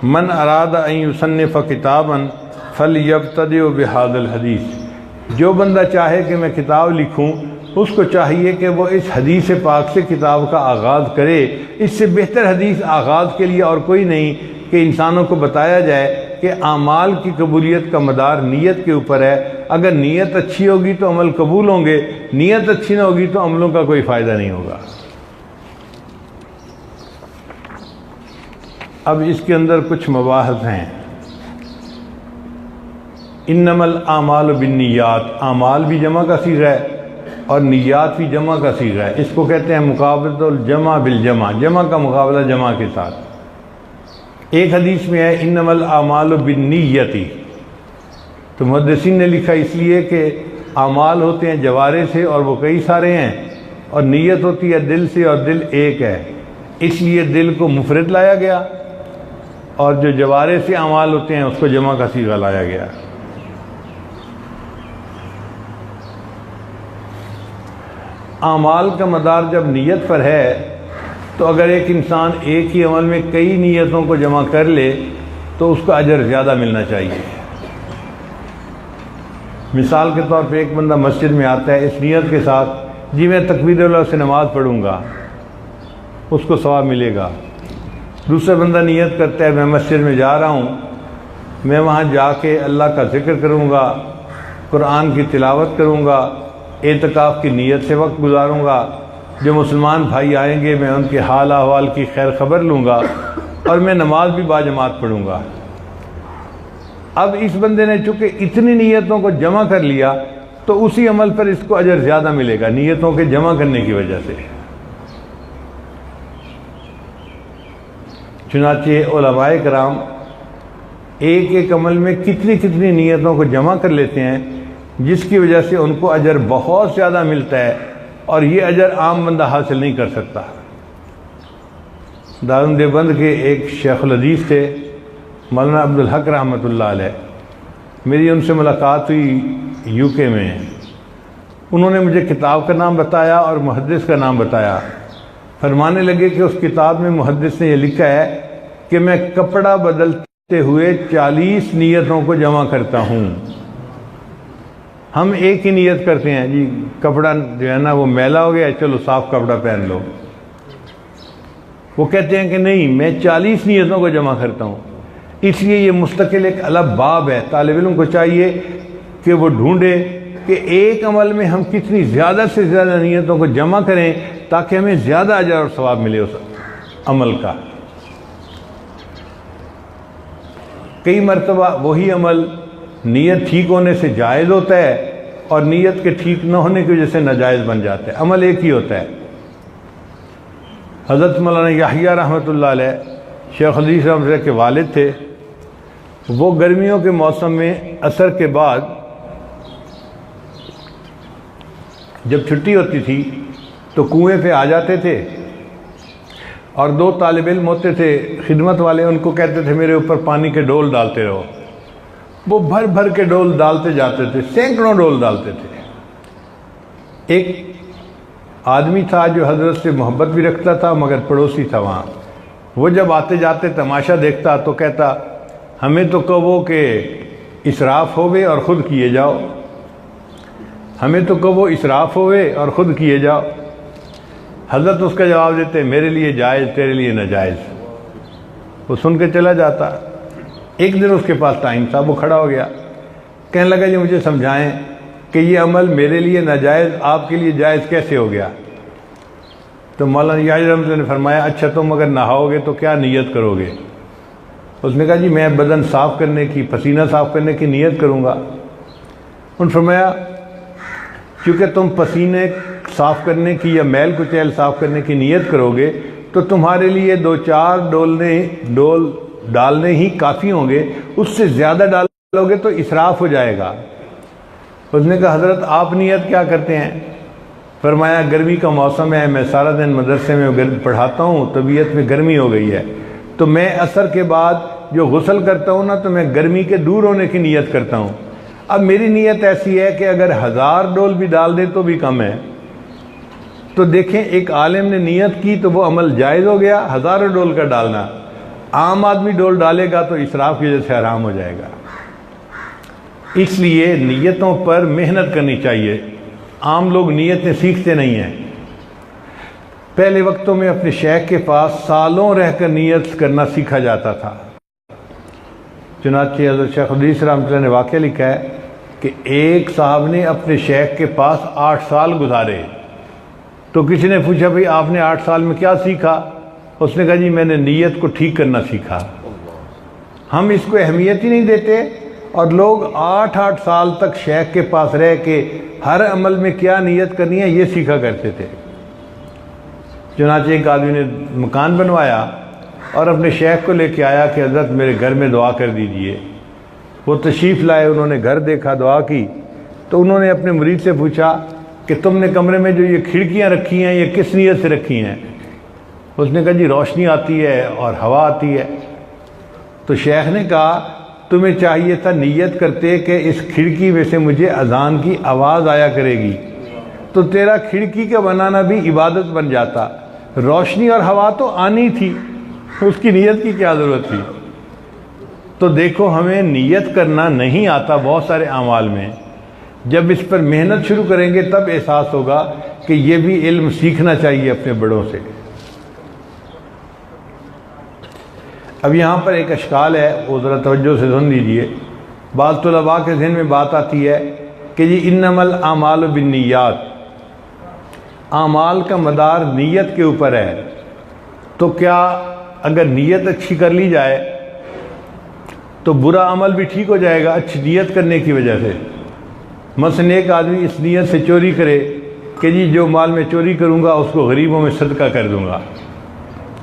من اراد ان یصنف کتابا فلیبتدئ بہذا الحدیث، جو بندہ چاہے کہ میں کتاب لکھوں اس کو چاہیے کہ وہ اس حدیث پاک سے کتاب کا آغاز کرے، اس سے بہتر حدیث آغاز کے لیے اور کوئی نہیں کہ انسانوں کو بتایا جائے کہ اعمال کی قبولیت کا مدار نیت کے اوپر ہے، اگر نیت اچھی ہوگی تو عمل قبول ہوں گے، نیت اچھی نہ ہوگی تو عملوں کا کوئی فائدہ نہیں ہوگا۔ اب اس کے اندر کچھ مباحث ہیں۔ انما الاعمال بالنیات، اعمال بھی جمع کا صیغہ ہے، اور نیات بھی جمع کا صیغہ ہے. اس کو کہتے ہیں مقابلۃ الجمع بالجمع، جمع کا مقابلہ جمع کے ساتھ. ایک حدیث میں ہے انما الاعمال بالنیۃ، تو محدثین نے لکھا اس لیے کہ اعمال ہوتے ہیں جوارے سے اور وہ کئی سارے ہیں، اور نیت ہوتی ہے دل سے اور دل ایک ہے، اس لیے دل کو مفرد لایا گیا، اور جو جوارے سے اعمال ہوتے ہیں اس کو جمع کا صیغہ لایا گیا. اعمال کا مدار جب نیت پر ہے تو اگر ایک انسان ایک ہی عمل میں کئی نیتوں کو جمع کر لے تو اس کو اجر زیادہ ملنا چاہیے. مثال کے طور پہ ایک بندہ مسجد میں آتا ہے اس نیت کے ساتھ جی میں تکبیر اللہ سے نماز پڑھوں گا، اس کو ثواب ملے گا. دوسرا بندہ نیت کرتا ہے میں مسجد میں جا رہا ہوں، میں وہاں جا کے اللہ کا ذکر کروں گا، قرآن کی تلاوت کروں گا، اعتکاف کی نیت سے وقت گزاروں گا، جو مسلمان بھائی آئیں گے میں ان کے حال احوال کی خیر خبر لوں گا، اور میں نماز بھی باجماعت پڑھوں گا. اب اس بندے نے چونکہ اتنی نیتوں کو جمع کر لیا تو اسی عمل پر اس کو اجر زیادہ ملے گا نیتوں کے جمع کرنے کی وجہ سے. چنانچہ علماء کرام ایک ایک عمل میں کتنی کتنی نیتوں کو جمع کر لیتے ہیں جس کی وجہ سے ان کو اجر بہت زیادہ ملتا ہے، اور یہ اجر عام بندہ حاصل نہیں کر سکتا. دارالعلوم دیوبند کے ایک شیخ الحدیث تھے مولانا عبدالحق رحمۃ اللہ علیہ. میری ان سے ملاقات ہوئی یو کے میں. انہوں نے مجھے کتاب کا نام بتایا اور محدث کا نام بتایا. فرمانے لگے کہ اس کتاب میں محدث نے یہ لکھا ہے کہ میں کپڑا بدلتے ہوئے 40 نیتوں کو جمع کرتا ہوں. ہم ایک ہی نیت کرتے ہیں جی کپڑا جو ہے نا وہ میلا ہو گیا چلو صاف کپڑا پہن لو. وہ کہتے ہیں کہ نہیں میں 40 نیتوں کو جمع کرتا ہوں. اس لیے یہ مستقل ایک الگ باب ہے. طالب علم کو چاہیے کہ وہ ڈھونڈے کہ ایک عمل میں ہم کتنی زیادہ سے زیادہ نیتوں کو جمع کریں تاکہ ہمیں زیادہ اجر اور ثواب ملے اس عمل کا. کئی مرتبہ وہی عمل نیت ٹھیک ہونے سے جائز ہوتا ہے اور نیت کے ٹھیک نہ ہونے کی وجہ سے ناجائز بن جاتا ہے. عمل ایک ہی ہوتا ہے. حضرت مولانا یحییٰ رحمۃ اللہ علیہ شیخ الحدیث رحمۃ اللہ کے والد تھے. وہ گرمیوں کے موسم میں عصر کے بعد جب چھٹی ہوتی تھی تو کنویں پہ آ جاتے تھے، اور 2 طالب علم ہوتے تھے خدمت والے، ان کو کہتے تھے میرے اوپر پانی کے ڈول ڈالتے رہو. وہ بھر بھر کے ڈول ڈالتے جاتے تھے، سینکڑوں ڈول ڈالتے تھے. ایک آدمی تھا جو حضرت سے محبت بھی رکھتا تھا مگر پڑوسی تھا وہاں. وہ جب آتے جاتے تماشا دیکھتا تو کہتا ہمیں تو کہو کہ اسراف ہوئے اور خود کیے جاؤ، ہمیں تو کہو اسراف ہوئے اور خود کیے جاؤ. حضرت اس کا جواب دیتے میرے لیے جائز تیرے لیے ناجائز. وہ سن کے چلا جاتا. ایک دن اس کے پاس ٹائم تھا، وہ کھڑا ہو گیا، کہنے لگا جی مجھے سمجھائیں کہ یہ عمل میرے لیے ناجائز آپ کے لیے جائز کیسے ہو گیا. تو مولانا یحییٰ رحمۃ اللہ نے فرمایا اچھا تم اگر نہاؤ گے تو کیا نیت کرو گے؟ اس نے کہا جی میں بدن صاف کرنے کی، پسینہ صاف کرنے کی نیت کروں گا. انہوں نے فرمایا کیونکہ تم پسینے صاف کرنے کی یا میل کچیل صاف کرنے کی نیت کرو گے تو تمہارے لیے 2-4 ڈول ڈالنے ہی کافی ہوں گے، اس سے زیادہ ڈالو گے تو اسراف ہو جائے گا. اس نے کہا حضرت آپ نیت کیا کرتے ہیں؟ فرمایا گرمی کا موسم ہے، میں سارا دن مدرسے میں پڑھاتا ہوں، طبیعت میں گرمی ہو گئی ہے، تو میں عصر کے بعد جو غسل کرتا ہوں نا تو میں گرمی کے دور ہونے کی نیت کرتا ہوں. اب میری نیت ایسی ہے کہ اگر 1000 ڈول بھی ڈال دے تو بھی کم ہے. تو دیکھیں ایک عالم نے نیت کی تو وہ عمل جائز ہو گیا. 1000 ڈول کا ڈالنا، عام آدمی ڈول ڈالے گا تو اسراف کی وجہ سے حرام ہو جائے گا. اس لیے نیتوں پر محنت کرنی چاہیے. عام لوگ نیتیں سیکھتے نہیں ہیں. پہلے وقتوں میں اپنے شیخ کے پاس سالوں رہ کر نیت کرنا سیکھا جاتا تھا. چنانچہ حضرت شیخ الحدیث رحمۃ اللہ نے واقعہ لکھا ہے کہ ایک صاحب نے اپنے شیخ کے پاس 8 سال گزارے. تو کسی نے پوچھا بھئی آپ نے 8 سال میں کیا سیکھا؟ اس نے کہا جی میں نے نیت کو ٹھیک کرنا سیکھا. ہم اس کو اہمیت ہی نہیں دیتے، اور لوگ 8 سال تک شیخ کے پاس رہ کے ہر عمل میں کیا نیت کرنی ہے یہ سیکھا کرتے تھے۔ چنانچہ ایک آدمی نے مکان بنوایا اور اپنے شیخ کو لے کے آیا کہ حضرت میرے گھر میں دعا کر دیجئے۔ وہ تشریف لائے، انہوں نے گھر دیکھا، دعا کی، تو انہوں نے اپنے مرید سے پوچھا کہ تم نے کمرے میں جو یہ کھڑکیاں رکھی ہیں یہ کس نیت سے رکھی ہیں؟ اس نے کہا جی روشنی آتی ہے اور ہوا آتی ہے۔ تو شیخ نے کہا تمہیں چاہیے تھا نیت کرتے کہ اس کھڑکی میں سے مجھے اذان کی آواز آیا کرے گی، تو تیرا کھڑکی کا بنانا بھی عبادت بن جاتا۔ روشنی اور ہوا تو آنی تھی، اس کی نیت کی کیا ضرورت تھی؟ تو دیکھو ہمیں نیت کرنا نہیں آتا بہت سارے اعمال میں، جب اس پر محنت شروع کریں گے تب احساس ہوگا کہ یہ بھی علم سیکھنا چاہیے اپنے بڑوں سے۔ اب یہاں پر ایک اشکال ہے، وہ ذرا توجہ سے سن لیجئے۔ بعض طلباء کے ذہن میں بات آتی ہے کہ جی انما الاعمال بالنیات، اعمال کا مدار نیت کے اوپر ہے، تو کیا اگر نیت اچھی کر لی جائے تو برا عمل بھی ٹھیک ہو جائے گا اچھی نیت کرنے کی وجہ سے؟ مثلا ایک آدمی اس نیت سے چوری کرے کہ جی جو مال میں چوری کروں گا اس کو غریبوں میں صدقہ کر دوں گا،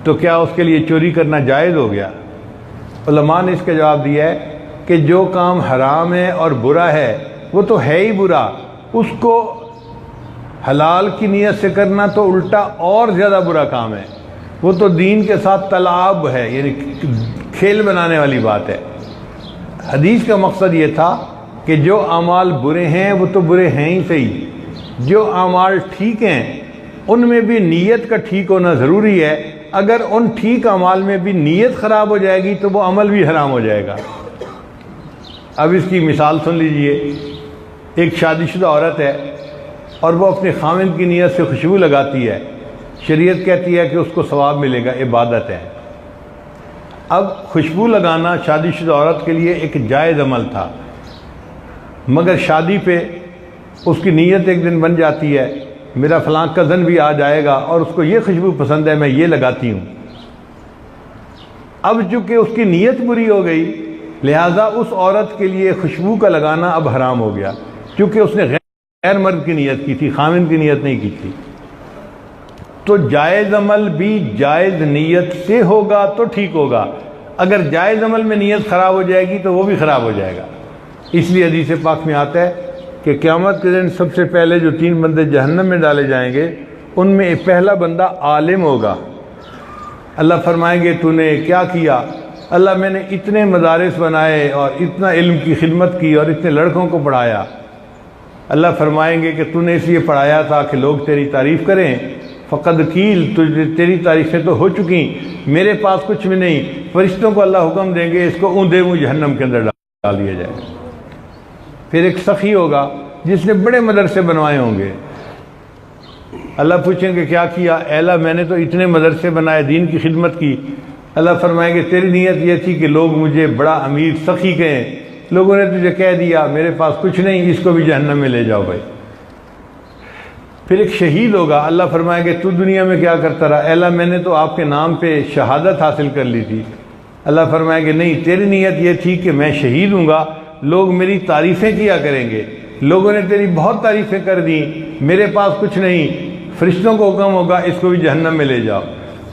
تو کیا اس کے لیے چوری کرنا جائز ہو گیا؟ علماء نے اس کا جواب دیا ہے کہ جو کام حرام ہے اور برا ہے وہ تو ہے ہی برا، اس کو حلال کی نیت سے کرنا تو الٹا اور زیادہ برا کام ہے، وہ تو دین کے ساتھ تلاعب ہے، یعنی کھیل بنانے والی بات ہے۔ حدیث کا مقصد یہ تھا کہ جو اعمال برے ہیں وہ تو برے ہیں ہی صحیح، جو اعمال ٹھیک ہیں ان میں بھی نیت کا ٹھیک ہونا ضروری ہے۔ اگر ان ٹھیک اعمال میں بھی نیت خراب ہو جائے گی تو وہ عمل بھی حرام ہو جائے گا۔ اب اس کی مثال سن لیجئے، ایک شادی شدہ عورت ہے اور وہ اپنے خاوند کی نیت سے خوشبو لگاتی ہے، شریعت کہتی ہے کہ اس کو ثواب ملے گا، عبادت ہے۔ اب خوشبو لگانا شادی شدہ عورت کے لیے ایک جائز عمل تھا، مگر شادی پہ اس کی نیت ایک دن بن جاتی ہے میرا فلاں کزن بھی آ جائے گا اور اس کو یہ خوشبو پسند ہے میں یہ لگاتی ہوں۔ اب چونکہ اس کی نیت بری ہو گئی لہٰذا اس عورت کے لیے خوشبو کا لگانا اب حرام ہو گیا، کیونکہ اس نے غیر مرد کی نیت کی تھی، خاوند کی نیت نہیں کی تھی۔ تو جائز عمل بھی جائز نیت سے ہوگا تو ٹھیک ہوگا، اگر جائز عمل میں نیت خراب ہو جائے گی تو وہ بھی خراب ہو جائے گا۔ اس لیے حدیث پاک میں آتا ہے کہ قیامت کے دن سب سے پہلے جو 3 بندے جہنم میں ڈالے جائیں گے ان میں ایک پہلا بندہ عالم ہوگا۔ اللہ فرمائیں گے تو نے کیا کیا؟ اللہ میں نے اتنے مدارس بنائے اور اتنا علم کی خدمت کی اور اتنے لڑکوں کو پڑھایا۔ اللہ فرمائیں گے کہ تو نے اس لیے پڑھایا تھا کہ لوگ تیری تعریف کریں، فقد قیل، تیری تعریفیں تو ہو چکی، میرے پاس کچھ بھی نہیں۔ فرشتوں کو اللہ حکم دیں گے اس کو اوندھے منہ جہنم کے اندر ڈال دیا جائے۔ پھر ایک سخی ہوگا جس نے بڑے مدرسے بنوائے ہوں گے، اللہ پوچھیں گے کیا کیا؟ اے اللہ میں نے تو اتنے مدرسے بنائے، دین کی خدمت کی۔ اللہ فرمائیں گے تیری نیت یہ تھی کہ لوگ مجھے بڑا امیر سخی کہیں، لوگوں نے تجھے کہہ دیا میرے پاس کچھ نہیں، اس کو بھی جہنم میں لے جاؤ بھائی۔ پھر ایک شہید ہوگا، اللہ فرمائیں گے تو دنیا میں کیا کرتا رہا؟ اے اللہ میں نے تو آپ کے نام پہ شہادت حاصل کر لی تھی۔ اللہ فرمائیں گے نہیں، تیری نیت یہ تھی کہ میں شہید ہوں گا، لوگ میری تعریفیں کیا کریں گے، لوگوں نے تیری بہت تعریفیں کر دیں، میرے پاس کچھ نہیں، فرشتوں کو حکم ہوگا اس کو بھی جہنم میں لے جاؤ۔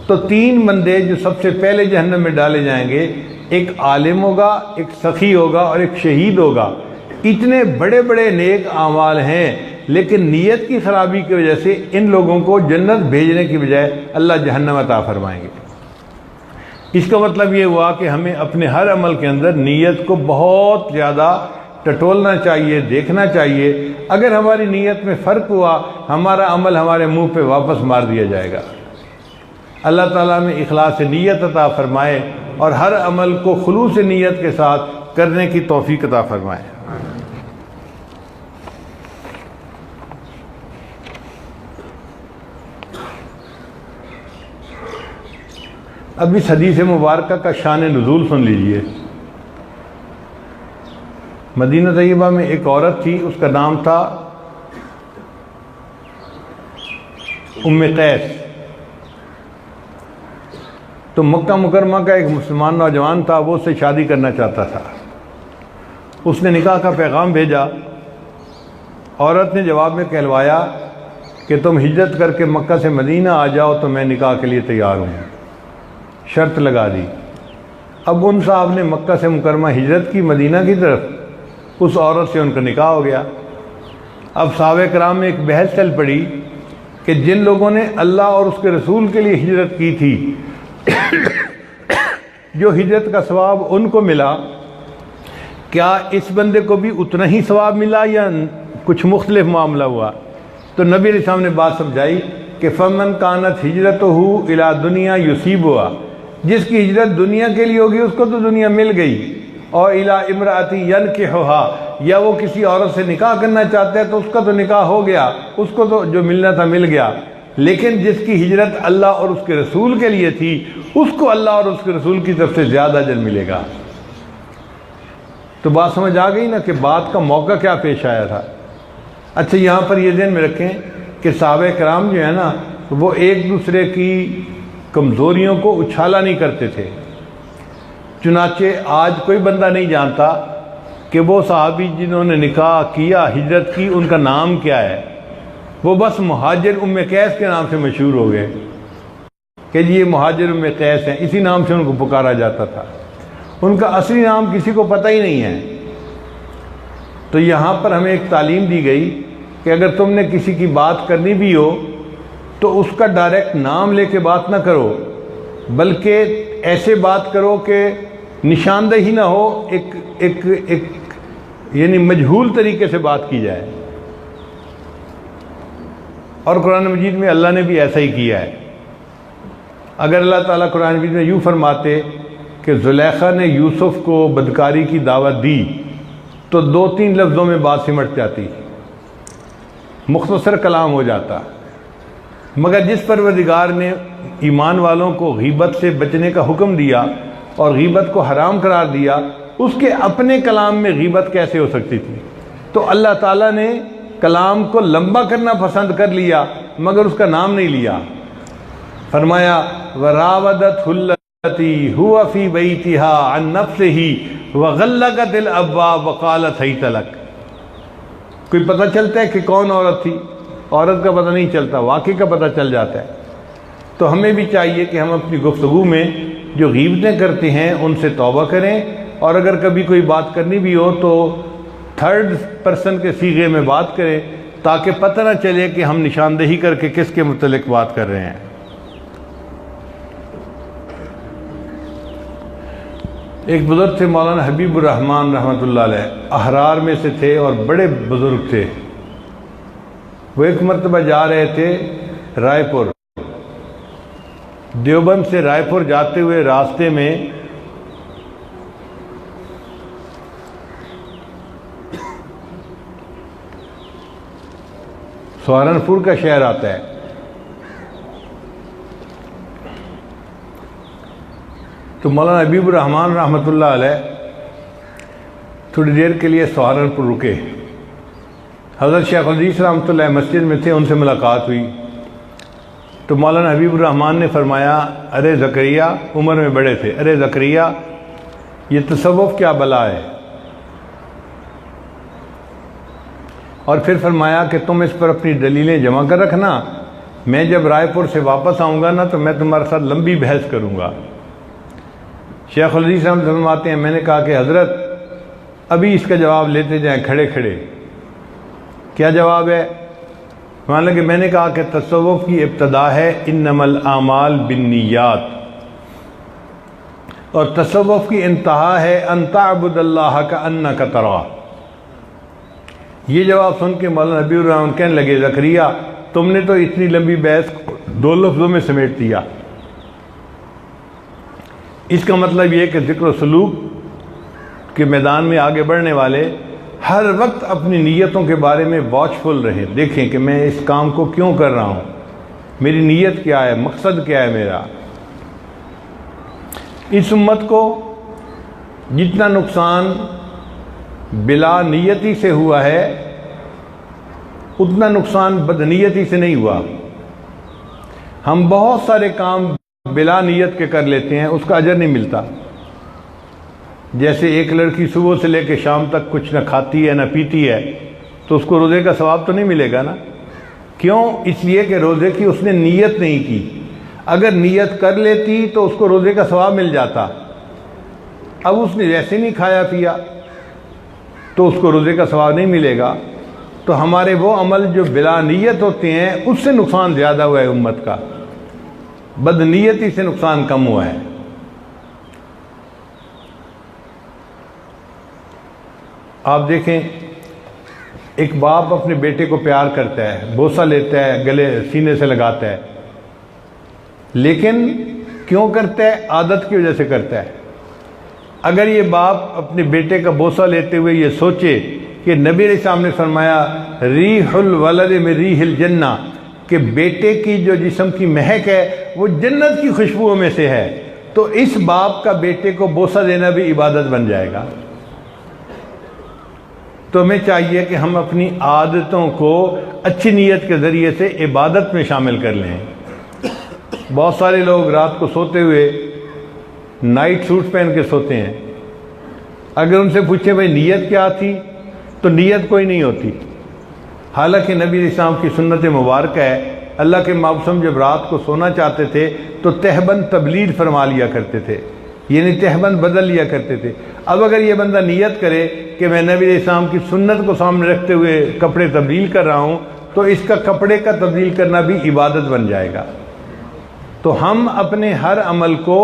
تو 3 بندے جو سب سے پہلے جہنم میں ڈالے جائیں گے، ایک عالم ہوگا، ایک سخی ہوگا اور ایک شہید ہوگا۔ اتنے بڑے بڑے نیک اعمال ہیں لیکن نیت کی خرابی کی وجہ سے ان لوگوں کو جنت بھیجنے کی بجائے اللہ جہنم عطا فرمائیں گے۔ اس کا مطلب یہ ہوا کہ ہمیں اپنے ہر عمل کے اندر نیت کو بہت زیادہ ٹٹولنا چاہیے، دیکھنا چاہیے۔ اگر ہماری نیت میں فرق ہوا ہمارا عمل ہمارے منہ پہ واپس مار دیا جائے گا۔ اللہ تعالیٰ میں اخلاص نیت عطا فرمائے اور ہر عمل کو خلوص نیت کے ساتھ کرنے کی توفیق عطا فرمائے۔ اب اس حدیث مبارکہ کا شان نزول سن لیجئے۔ مدینہ طیبہ میں ایک عورت تھی، اس کا نام تھا ام قیس۔ تو مکہ مکرمہ کا ایک مسلمان نوجوان تھا، وہ اس سے شادی کرنا چاہتا تھا۔ اس نے نکاح کا پیغام بھیجا عورت نے جواب میں کہلوایا کہ تم ہجرت کر کے مکہ سے مدینہ آ جاؤ تو میں نکاح کے لیے تیار ہوں، شرط لگا دی۔ اب ان صاحب نے مکہ سے مکرمہ ہجرت کی مدینہ کی طرف، اس عورت سے ان کا نکاح ہو گیا۔ اب صحابہ کرام میں ایک بحث چل پڑی کہ جن لوگوں نے اللہ اور اس کے رسول کے لیے ہجرت کی تھی، جو ہجرت کا ثواب ان کو ملا، کیا اس بندے کو بھی اتنا ہی ثواب ملا یا کچھ مختلف معاملہ ہوا؟ تو نبی علیہ السلام نے بات سمجھائی کہ فمن کانت ہجرتہ الی دنیا یصیبھا، جس کی ہجرت دنیا کے لیے ہوگی اس کو تو دنیا مل گئی، اور الی امرأۃ ینکحھا، یا وہ کسی عورت سے نکاح کرنا چاہتا ہے تو اس کا تو نکاح ہو گیا، اس کو تو جو ملنا تھا مل گیا، لیکن جس کی ہجرت اللہ اور اس کے رسول کے لیے تھی اس کو اللہ اور اس کے رسول کی طرف سے زیادہ اجر ملے گا۔ تو بات سمجھ آ گئی نا کہ بات کا موقع کیا پیش آیا تھا۔ اچھا، یہاں پر یہ ذہن میں رکھیں کہ صحابہ کرام جو ہے نا وہ ایک دوسرے کی کمزوریوں کو اچھالا نہیں کرتے تھے۔ چنانچہ آج کوئی بندہ نہیں جانتا کہ وہ صحابی جنہوں نے نکاح کیا، ہجرت کی، ان کا نام کیا ہے۔ وہ بس مہاجر ام قیس کے نام سے مشہور ہو گئے کہ جی یہ مہاجر ام قیس ہیں، اسی نام سے ان کو پکارا جاتا تھا، ان کا اصلی نام کسی کو پتہ ہی نہیں ہے۔ تو یہاں پر ہمیں ایک تعلیم دی گئی کہ اگر تم نے کسی کی بات کرنی بھی ہو تو اس کا ڈائریکٹ نام لے کے بات نہ کرو، بلکہ ایسے بات کرو کہ نشاندہی نہ ہو، ایک یعنی مجہول طریقے سے بات کی جائے۔ اور قرآن مجید میں اللہ نے بھی ایسا ہی کیا ہے۔ اگر اللہ تعالیٰ قرآن مجید میں یوں فرماتے کہ زلیخا نے یوسف کو بدکاری کی دعوت دی تو 2-3 لفظوں میں بات سمٹ جاتی، مختصر کلام ہو جاتا، مگر جس پروردگار نے ایمان والوں کو غیبت سے بچنے کا حکم دیا اور غیبت کو حرام قرار دیا، اس کے اپنے کلام میں غیبت کیسے ہو سکتی تھی؟ تو اللہ تعالیٰ نے کلام کو لمبا کرنا پسند کر لیا مگر اس کا نام نہیں لیا۔ فرمایا وَرَاوَدَتْهُ الَّتِي هُوَ فِي بَيْتِهَا عَن نَفْسِهِ وَغَلَّقَتِ الْأَبْوَابَ وَقَالَتْ هَيْتَ لَكَ۔ کوئی پتہ چلتا ہے کہ کون عورت تھی؟ عورت کا پتہ نہیں چلتا، واقعی کا پتہ چل جاتا ہے۔ تو ہمیں بھی چاہیے کہ ہم اپنی گفتگو میں جو غیبتیں کرتے ہیں ان سے توبہ کریں، اور اگر کبھی کوئی بات کرنی بھی ہو تو تھرڈ پرسن کے صیغے میں بات کریں تاکہ پتہ نہ چلے کہ ہم نشاندہی کر کے کس کے متعلق بات کر رہے ہیں۔ ایک بزرگ تھے مولانا حبیب الرحمن رحمۃ اللہ علیہ، احرار میں سے تھے اور بڑے بزرگ تھے۔ وہ ایک مرتبہ جا رہے تھے رائے پور، دیوبند سے رائے پور جاتے ہوئے راستے میں سہارنپور کا شہر آتا ہے، تو مولانا حبیب الرحمن رحمۃ اللہ علیہ تھوڑی دیر کے لیے سہارنپور رکے۔ حضرت شیخ الحدیث رحمۃ اللہ مسجد میں تھے، ان سے ملاقات ہوئی تو مولانا حبیب الرحمن نے فرمایا ارے زکریا، عمر میں بڑے تھے، ارے زکریا یہ تصوف کیا بلا ہے؟ اور پھر فرمایا کہ تم اس پر اپنی دلیلیں جمع کر رکھنا، میں جب رائے پور سے واپس آؤں گا نا تو میں تمہارے ساتھ لمبی بحث کروں گا۔ شیخ الحدیث رحمۃ اللہ فرماتے ہیں میں نے کہا کہ حضرت ابھی اس کا جواب لیتے جائیں کھڑے کھڑے۔ کیا جواب ہے؟ مان لیں کہ میں نے کہا کہ تصوف کی ابتدا ہے انما الاعمال بالنیات، اور تصوف کی انتہا ہے ان تعبد اللہ کانک تراہ۔ یہ جواب سن کے مولانا حبیب الرحمن کہنے لگے زکریا تم نے تو اتنی لمبی بحث 2 لفظوں میں سمیٹ دیا۔ اس کا مطلب یہ کہ ذکر و سلوک کے میدان میں آگے بڑھنے والے ہر وقت اپنی نیتوں کے بارے میں واچفل رہیں، دیکھیں کہ میں اس کام کو کیوں کر رہا ہوں، میری نیت کیا ہے، مقصد کیا ہے میرا۔ اس امت کو جتنا نقصان بلا نیتی سے ہوا ہے اتنا نقصان بدنیتی سے نہیں ہوا۔ ہم بہت سارے کام بلا نیت کے کر لیتے ہیں، اس کا اجر نہیں ملتا۔ جیسے ایک لڑکی صبح سے لے کے شام تک کچھ نہ کھاتی ہے نہ پیتی ہے تو اس کو روزے کا ثواب تو نہیں ملے گا نا. کیوں؟ اس لیے کہ روزے کی اس نے نیت نہیں کی. اگر نیت کر لیتی تو اس کو روزے کا ثواب مل جاتا. اب اس نے ویسے نہیں کھایا پیا تو اس کو روزے کا ثواب نہیں ملے گا. تو ہمارے وہ عمل جو بلا نیت ہوتے ہیں اس سے نقصان زیادہ ہوا ہے امت کا، بد نیتی سے نقصان کم ہوا ہے. آپ دیکھیں، ایک باپ اپنے بیٹے کو پیار کرتا ہے، بوسہ لیتا ہے، گلے سینے سے لگاتا ہے، لیکن کیوں کرتا ہے؟ عادت کی وجہ سے کرتا ہے. اگر یہ باپ اپنے بیٹے کا بوسہ لیتے ہوئے یہ سوچے کہ نبی علیہ السلام نے فرمایا ریح الولد من ریح الجنہ، کہ بیٹے کی جو جسم کی مہک ہے وہ جنت کی خوشبوؤں میں سے ہے، تو اس باپ کا بیٹے کو بوسہ دینا بھی عبادت بن جائے گا. تو ہمیں چاہیے کہ ہم اپنی عادتوں کو اچھی نیت کے ذریعے سے عبادت میں شامل کر لیں. بہت سارے لوگ رات کو سوتے ہوئے نائٹ سوٹ پہن کے سوتے ہیں. اگر ان سے پوچھیں بھائی نیت کیا تھی تو نیت کوئی نہیں ہوتی. حالانکہ نبی علیہ السلام کی سنت مبارکہ ہے، اللہ کے معصوم جب رات کو سونا چاہتے تھے تو تہبند تبلیل فرما لیا کرتے تھے، یعنی تہبند بدل لیا کرتے تھے. اب اگر یہ بندہ نیت کرے کہ میں نبی علیہ السلام کی سنت کو سامنے رکھتے ہوئے کپڑے تبدیل کر رہا ہوں، تو اس کا کپڑے کا تبدیل کرنا بھی عبادت بن جائے گا. تو ہم اپنے ہر عمل کو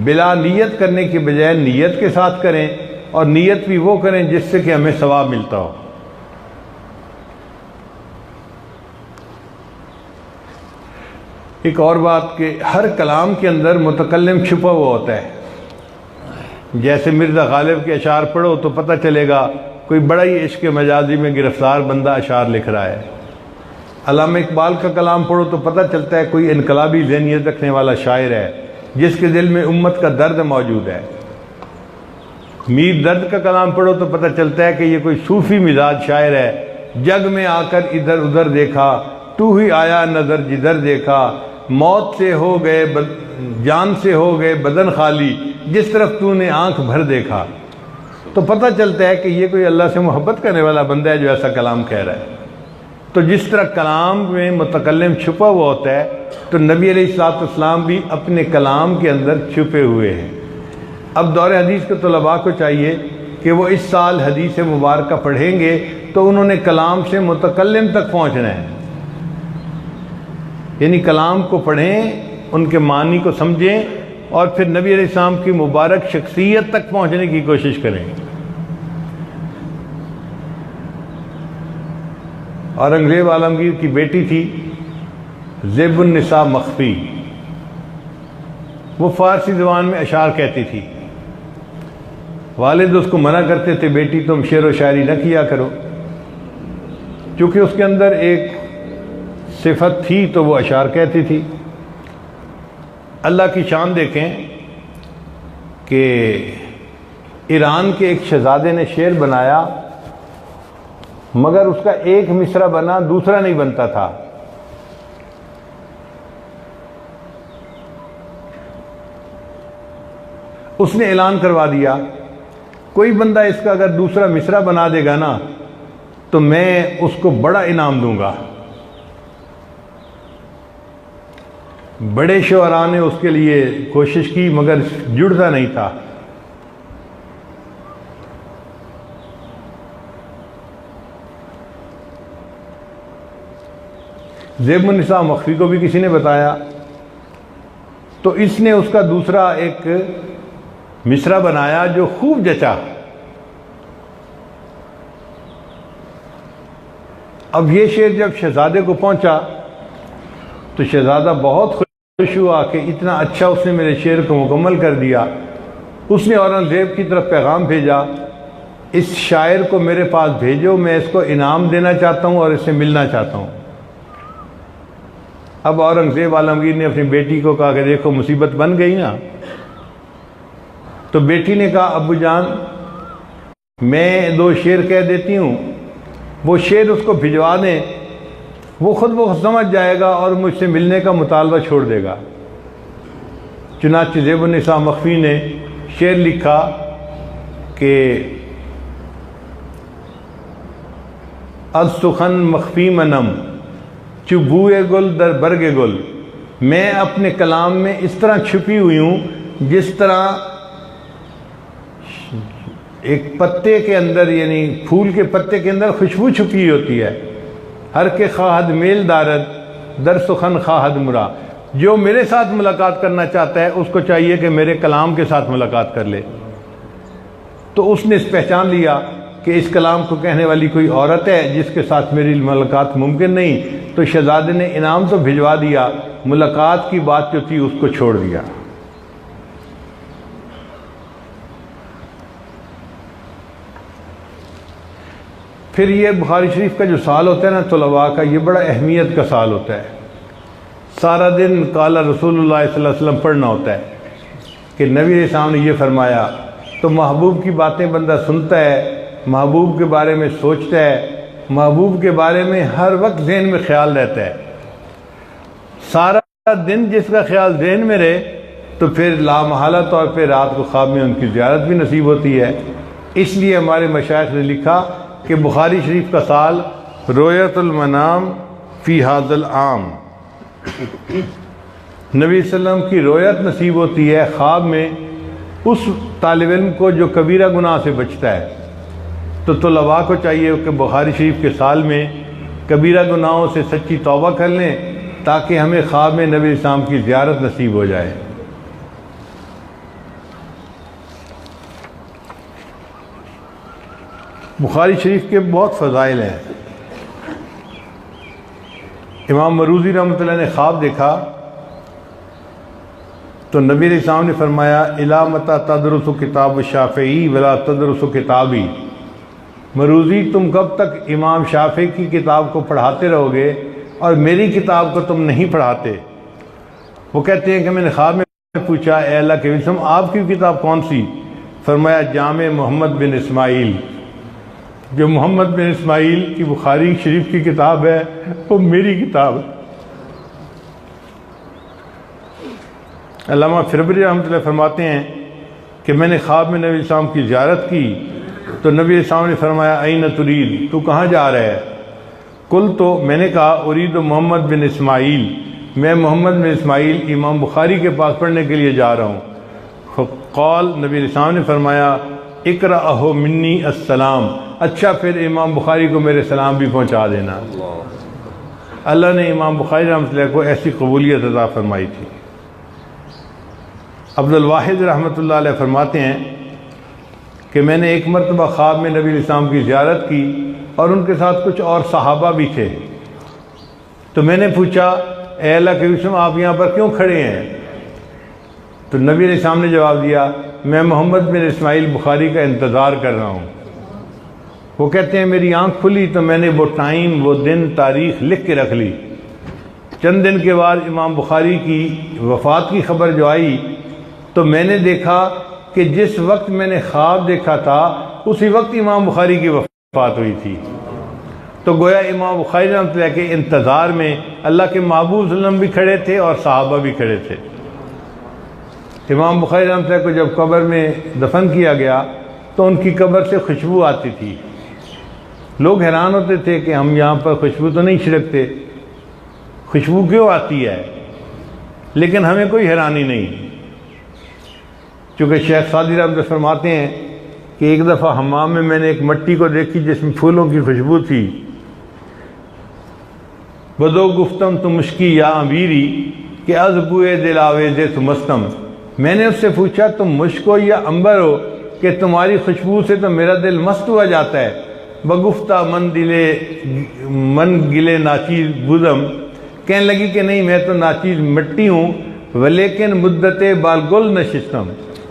بلا نیت کرنے کی بجائے نیت کے ساتھ کریں، اور نیت بھی وہ کریں جس سے کہ ہمیں ثواب ملتا ہو. ایک اور بات کہ ہر کلام کے اندر متکلم چھپا ہوا ہوتا ہے. جیسے مرزا غالب کے اشعار پڑھو تو پتہ چلے گا کوئی بڑا ہی عشق مجازی میں گرفتار بندہ اشعار لکھ رہا ہے. علامہ اقبال کا کلام پڑھو تو پتہ چلتا ہے کوئی انقلابی ذہنیت رکھنے والا شاعر ہے جس کے دل میں امت کا درد موجود ہے. میر درد کا کلام پڑھو تو پتہ چلتا ہے کہ یہ کوئی صوفی مزاج شاعر ہے. جگ میں آ کر ادھر ادھر دیکھا، تو ہی آیا نظر جدھر دیکھا، موت سے ہو گئے جان سے ہو گئے بدن خالی، جس طرف تو نے آنکھ بھر دیکھا. تو پتہ چلتا ہے کہ یہ کوئی اللہ سے محبت کرنے والا بندہ ہے جو ایسا کلام کہہ رہا ہے. تو جس طرح کلام میں متکلم چھپا ہوا ہوتا ہے، تو نبی علیہ الصلوۃ والسلام بھی اپنے کلام کے اندر چھپے ہوئے ہیں. اب دور حدیث کے طلباء کو چاہیے کہ وہ اس سال حدیث مبارکہ پڑھیں گے تو انہوں نے کلام سے متکلم تک پہنچنا ہے، یعنی کلام کو پڑھیں، ان کے معنی کو سمجھیں، اور پھر نبی علیہ السلام کی مبارک شخصیت تک پہنچنے کی کوشش کریں. اورنگزیب عالمگیر کی بیٹی تھی زیب النساء مخفی، وہ فارسی زبان میں اشعار کہتی تھی. والد اس کو منع کرتے تھے بیٹی تم شعر و شاعری نہ کیا کرو، چونکہ اس کے اندر ایک صفت تھی تو وہ اشعار کہتی تھی. اللہ کی شان دیکھیں کہ ایران کے ایک شہزادے نے شعر بنایا، مگر اس کا ایک مصرع بنا دوسرا نہیں بنتا تھا. اس نے اعلان کروا دیا کوئی بندہ اس کا اگر دوسرا مصرع بنا دے گا نا تو میں اس کو بڑا انعام دوں گا. بڑے شعراء نے اس کے لیے کوشش کی مگر جڑتا نہیں تھا. زیب النساء مخفی کو بھی کسی نے بتایا تو اس نے اس کا دوسرا ایک مصرع بنایا جو خوب جچا. اب یہ شعر جب شہزادے کو پہنچا تو شہزادہ بہت خوش ہوا کہ اتنا اچھا اس نے میرے شعر کو مکمل کر دیا. اس نے اورنگزیب کی طرف پیغام بھیجا اس شاعر کو میرے پاس بھیجو، میں اس کو انعام دینا چاہتا ہوں اور اس سے ملنا چاہتا ہوں. اب اورنگزیب عالمگیر نے اپنی بیٹی کو کہا کہ دیکھو مصیبت بن گئی نا. تو بیٹی نے کہا ابو جان میں 2 شعر کہہ دیتی ہوں، وہ شعر اس کو بھجوا دیں، وہ خود بخود سمجھ جائے گا اور مجھ سے ملنے کا مطالبہ چھوڑ دے گا. چنانچہ زیب النساء مخفی نے شعر لکھا کہ السخن مخفی منم چبوئے گل در برگ گل، میں اپنے کلام میں اس طرح چھپی ہوئی ہوں جس طرح ایک پتے کے اندر، یعنی پھول کے پتے کے اندر خوشبو چھپی ہوتی ہے۔ ہر کے خواہد میل دارد در سخن خواہد مرا، جو میرے ساتھ ملاقات کرنا چاہتا ہے اس کو چاہیے کہ میرے کلام کے ساتھ ملاقات کر لے۔ تو اس نے اس پہچان لیا کہ اس کلام کو کہنے والی کوئی عورت ہے جس کے ساتھ میری ملاقات ممکن نہیں، تو شہزادے نے انعام تو بھجوا دیا، ملاقات کی بات جو تھی اس کو چھوڑ دیا۔ پھر یہ بخاری شریف کا جو سال ہوتا ہے نا طلباء کا، یہ بڑا اہمیت کا سال ہوتا ہے۔ سارا دن قال رسول اللہ صلی اللہ علیہ وسلم پڑھنا ہوتا ہے کہ نبی علیہ السلام نے یہ فرمایا، تو محبوب کی باتیں بندہ سنتا ہے، محبوب کے بارے میں سوچتا ہے، محبوب کے بارے میں ہر وقت ذہن میں خیال رہتا ہے۔ سارا دن جس کا خیال ذہن میں رہے تو پھر لامحالہ طور پہ رات کو خواب میں ان کی زیارت بھی نصیب ہوتی ہے۔ اس لیے ہمارے مشائخ نے لکھا کہ بخاری شریف کا سال رؤیت المنام فی ھذا العام، نبی صلی اللہ علیہ وسلم کی رؤیت نصیب ہوتی ہے خواب میں اس طالب علم کو جو کبیرہ گناہ سے بچتا ہے۔ تو طلباء کو چاہیے کہ بخاری شریف کے سال میں کبیرہ گناہوں سے سچی توبہ کر لیں تاکہ ہمیں خواب میں نبی اسلام کی زیارت نصیب ہو جائے۔ بخاری شریف کے بہت فضائل ہیں۔ امام مروزی رحمۃ اللہ نے خواب دیکھا تو نبی علیہ السلام نے فرمایا الا متی تدرس کتاب الشافعی ولا تدرس کتابی، مروزی تم کب تک امام شافعی کی کتاب کو پڑھاتے رہو گے اور میری کتاب کو تم نہیں پڑھاتے؟ وہ کہتے ہیں کہ میں نے خواب میں پوچھا اے اللہ کے وسلم آپ کی کتاب کون سی؟ فرمایا جامع محمد بن اسماعیل، جو محمد بن اسماعیل کی بخاری شریف کی کتاب ہے وہ میری کتاب ہے۔ علامہ فربری رحمۃ اللہ فرماتے ہیں کہ میں نے خواب میں نبی علیہ السلام کی زیارت کی تو نبی علیہ السلام نے فرمایا این ترید، تو کہاں جا رہا ہے؟ کل تو میں نے کہا ارید محمد بن اسماعیل، میں محمد بن اسماعیل امام بخاری کے پاس پڑھنے کے لیے جا رہا ہوں۔ قال نبی علیہ السلام نے فرمایا اقرأہ منی السلام، اچھا پھر امام بخاری کو میرے سلام بھی پہنچا دینا۔ اللہ نے امام بخاری رحمۃ اللہ کو ایسی قبولیت عطا فرمائی تھی۔ عبد الواحد رحمۃ اللہ علیہ فرماتے ہیں کہ میں نے ایک مرتبہ خواب میں نبی علیہ السلام کی زیارت کی اور ان کے ساتھ کچھ اور صحابہ بھی تھے، تو میں نے پوچھا اے اللہ کے رسول آپ یہاں پر کیوں کھڑے ہیں؟ تو نبی علیہ السلام نے جواب دیا میں محمد بن اسماعیل بخاری کا انتظار کر رہا ہوں۔ وہ کہتے ہیں میری آنکھ کھلی تو میں نے وہ ٹائم، وہ دن، تاریخ لکھ کے رکھ لی۔ چند دن کے بعد امام بخاری کی وفات کی خبر جو آئی تو میں نے دیکھا کہ جس وقت میں نے خواب دیکھا تھا اسی وقت امام بخاری کی وفات ہوئی تھی۔ تو گویا امام بخاری رحمۃ اللہ کے انتظار میں اللہ کے محبوب صلی اللہ علیہ وسلم بھی کھڑے تھے اور صحابہ بھی کھڑے تھے۔ امام بخاری رحمۃ اللہ کو جب قبر میں دفن کیا گیا تو ان کی قبر سے خوشبو آتی تھی۔ لوگ حیران ہوتے تھے کہ ہم یہاں پر خوشبو تو نہیں چھڑکتے، خوشبو کیوں آتی ہے؟ لیکن ہمیں کوئی حیرانی نہیں، چونکہ شیخ سعدی رحمۃ اللہ فرماتے ہیں کہ ایک دفعہ حمام میں نے ایک مٹی کو دیکھی جس میں پھولوں کی خوشبو تھی۔ بدو گفتم تو مشکی یا امبیری کہ از بوئے دل آویزے تو مستم، میں نے اس سے پوچھا تم مشک ہو یا عنبر ہو کہ تمہاری خوشبو سے تو میرا دل مست ہوا جاتا ہے۔ بگفتہ من گلے ناچیز بودم، کہنے لگی کہ نہیں میں تو ناچیز مٹی ہوں، ولیکن مدت بالگل نشستم،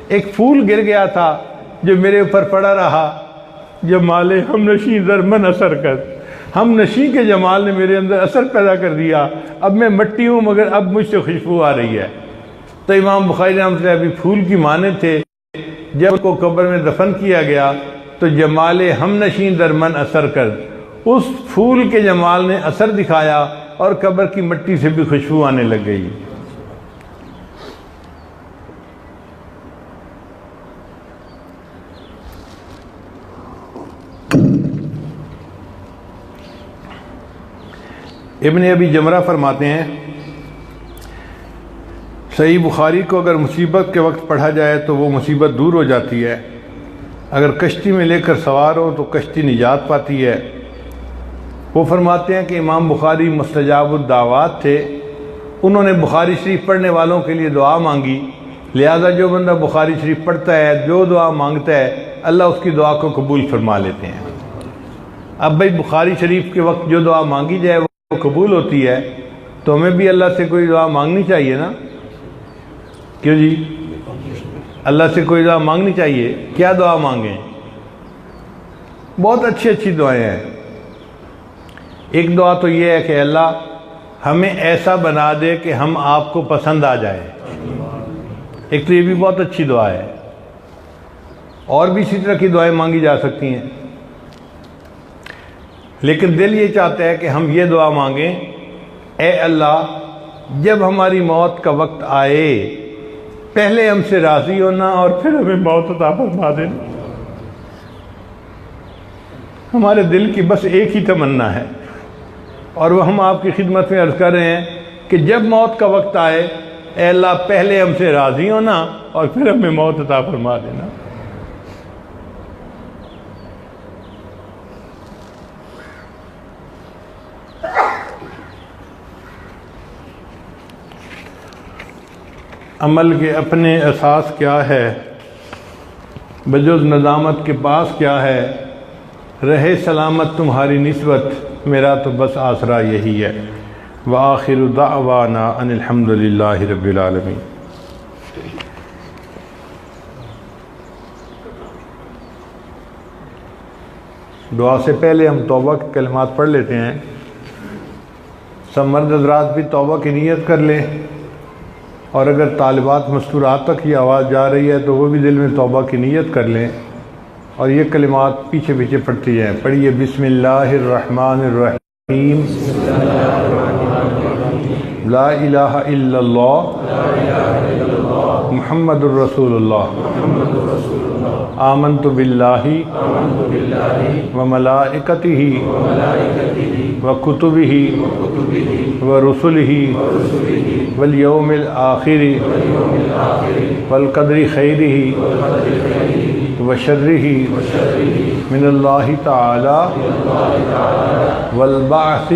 ایک پھول گر گیا تھا جو میرے اوپر پڑا رہا، جمال ہم نشیں در من اثر کر، ہم نشیں کے جمال نے میرے اندر اثر پیدا کر دیا، اب میں مٹی ہوں مگر اب مجھ سے خوشبو آ رہی ہے۔ تو امام بخاری رحمۃ اللہ ابھی پھول کی مانند تھے، جب کو قبر میں دفن کیا گیا تو جمال ہم نشیں در من اثر کر، اس پھول کے جمال نے اثر دکھایا اور قبر کی مٹی سے بھی خوشبو آنے لگ گئی۔ ابن ابی جمرہ فرماتے ہیں صحیح بخاری کو اگر مصیبت کے وقت پڑھا جائے تو وہ مصیبت دور ہو جاتی ہے، اگر کشتی میں لے کر سوار ہو تو کشتی نجات پاتی ہے۔ وہ فرماتے ہیں کہ امام بخاری مستجاب الدعوات تھے، انہوں نے بخاری شریف پڑھنے والوں کے لیے دعا مانگی، لہذا جو بندہ بخاری شریف پڑھتا ہے، جو دعا مانگتا ہے، اللہ اس کی دعا کو قبول فرما لیتے ہیں۔ اب بھائی بخاری شریف کے وقت جو دعا مانگی جائے وہ قبول ہوتی ہے، تو ہمیں بھی اللہ سے کوئی دعا مانگنی چاہیے نا، کیوں جی؟ اللہ سے کوئی دعا مانگنی چاہیے۔ کیا دعا مانگیں؟ بہت اچھی اچھی دعائیں ہیں۔ ایک دعا تو یہ ہے کہ اللہ ہمیں ایسا بنا دے کہ ہم آپ کو پسند آ جائے، ایک تو یہ بھی بہت اچھی دعا ہے۔ اور بھی اسی طرح کی دعائیں مانگی جا سکتی ہیں، لیکن دل یہ چاہتا ہے کہ ہم یہ دعا مانگیں، اے اللہ جب ہماری موت کا وقت آئے پہلے ہم سے راضی ہونا اور پھر ہمیں موت عطا فرما دینا۔ ہمارے دل کی بس ایک ہی تمنا ہے، اور وہ ہم آپ کی خدمت میں عرض کر رہے ہیں کہ جب موت کا وقت آئے اے اللہ پہلے ہم سے راضی ہونا اور پھر ہمیں موت عطا فرما دینا۔ عمل کے اپنے اساس کیا ہے، بجز ندامت کے پاس کیا ہے، رہے سلامت تمہاری نسبت، میرا تو بس آسرا یہی ہے۔ وآخر دعوانا ان الحمد للہ رب العالمین۔ دعا سے پہلے ہم توبہ کے کلمات پڑھ لیتے ہیں۔ سب مرد حضرات بھی توبہ کی نیت کر لیں، اور اگر طالبات مستورات تک یہ آواز جا رہی ہے تو وہ بھی دل میں توبہ کی نیت کر لیں، اور یہ کلمات پیچھے پیچھے پڑھتی جائیں۔ پڑھیے بسم اللہ الرحمن الرحیم، لا الہ الا اللہ محمد الرسول اللہ، آمنت باللہ وملائکتہ وکتبہ ورسلہ والیوم الآخر والقدر خیرہ وشرہ من اللہ تعالی والبعث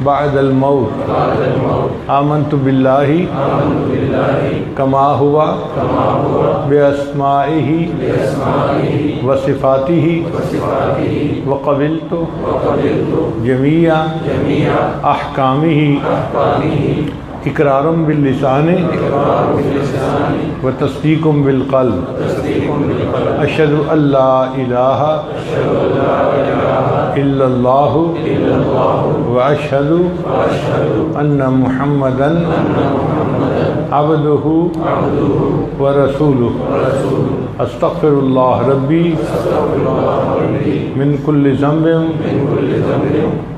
بعد الموت، آمنت باللہ کما ہوا باسمائہ وصفاتہ وقبلت جمیع احکامہ اقرار باللسان وتصدیق بالقلب، اشہد ان لا الہ الا اللہ واشہد ان محمدا عبدہ ورسولہ، استغفر اللہ ربی من کل ذنب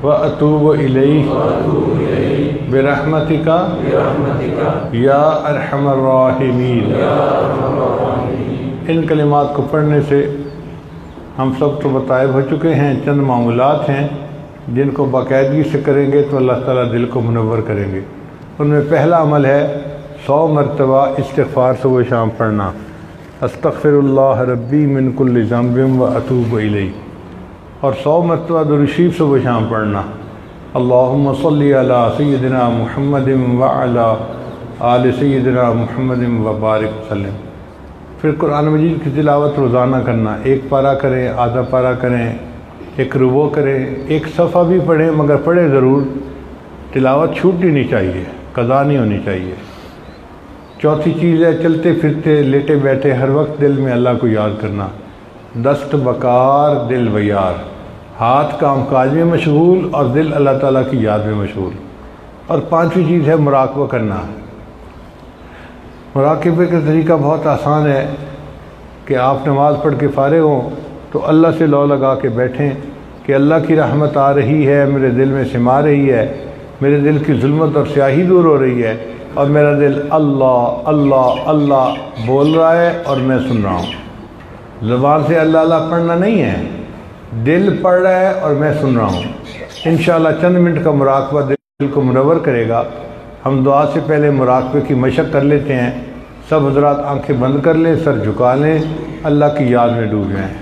واتوب الیہ برحمتک یا ارحم الراحمین۔ ان کلمات کو پڑھنے سے ہم سب تو بتائب ہو چکے ہیں، چند معمولات ہیں جن کو باقاعدگی سے کریں گے تو اللہ تعالیٰ دل کو منور کریں گے۔ ان میں پہلا عمل ہے 100 مرتبہ استغفار صبح شام پڑھنا، استغفر اللہ ربی من کل ذنب واتوب الیہ، اور 100 مرتبہ درود شریف صبح شام پڑھنا، اللہم صلی علی سیدنا محمد وعلی آل سیدنا محمد وبارک وسلم۔ پھر قرآن مجید کی تلاوت روزانہ کرنا، ایک پارہ کریں، آدھا پارہ کریں، ایک ربع کریں، ایک صفحہ بھی پڑھیں، مگر پڑھیں ضرور، تلاوت چھوٹنی نہیں چاہیے، قضا نہیں ہونی چاہیے۔ چوتھی چیز ہے چلتے پھرتے لیٹے بیٹھے ہر وقت دل میں اللہ کو یاد کرنا، دست بکار دل بیار، ہاتھ کام کاج میں مشغول اور دل اللہ تعالیٰ کی یاد میں مشغول۔ اور پانچویں چیز ہے مراقبہ کرنا۔ مراقبے کا طریقہ بہت آسان ہے کہ آپ نماز پڑھ کے فارغ ہوں تو اللہ سے لو لگا کے بیٹھیں کہ اللہ کی رحمت آ رہی ہے، میرے دل میں سما رہی ہے، میرے دل کی ظلمت اور سیاہی دور ہو رہی ہے، اور میرا دل اللہ اللہ اللہ بول رہا ہے اور میں سن رہا ہوں۔ زبان سے اللہ اللہ پڑھنا نہیں ہے، دل پڑھ رہا ہے اور میں سن رہا ہوں۔ انشاءاللہ چند منٹ کا مراقبہ دل کو منور کرے گا۔ ہم دعا سے پہلے مراقبے کی مشق کر لیتے ہیں۔ سب حضرات آنکھیں بند کر لیں، سر جھکا لیں، اللہ کی یاد میں ڈوب جائیں۔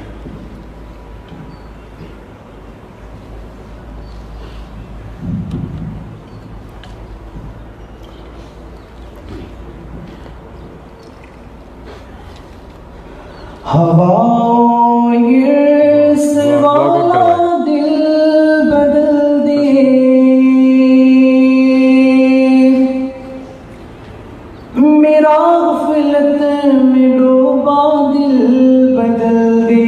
ہوا یہ سوالا دل بدل دے، میرا غفلت میں ڈوبا دل بدل دے،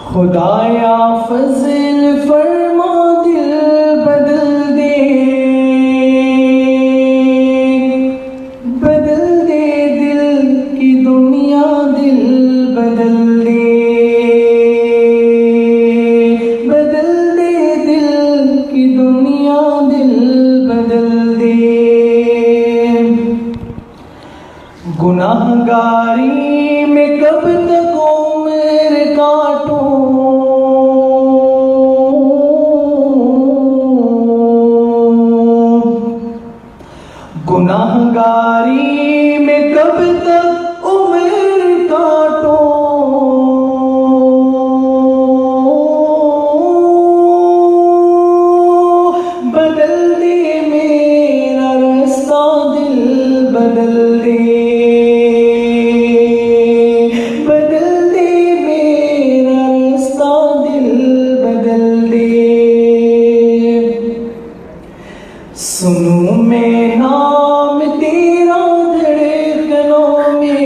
خدایا فضل فرما دل بدل دے، بدل دے دل کی دنیا دل بدل دے، بدل دے دل کی دنیا دل بدل دے، گناہ گاری میں کب تک عمر کاٹوں، گناہ گاری میں کب تک عمر کاٹوں، بدل دے میرا رستہ دل بدل دے، بدل دے میرا رستہ دل بدل دے، سنوں میں نام تیرا دھڑکنوں میں،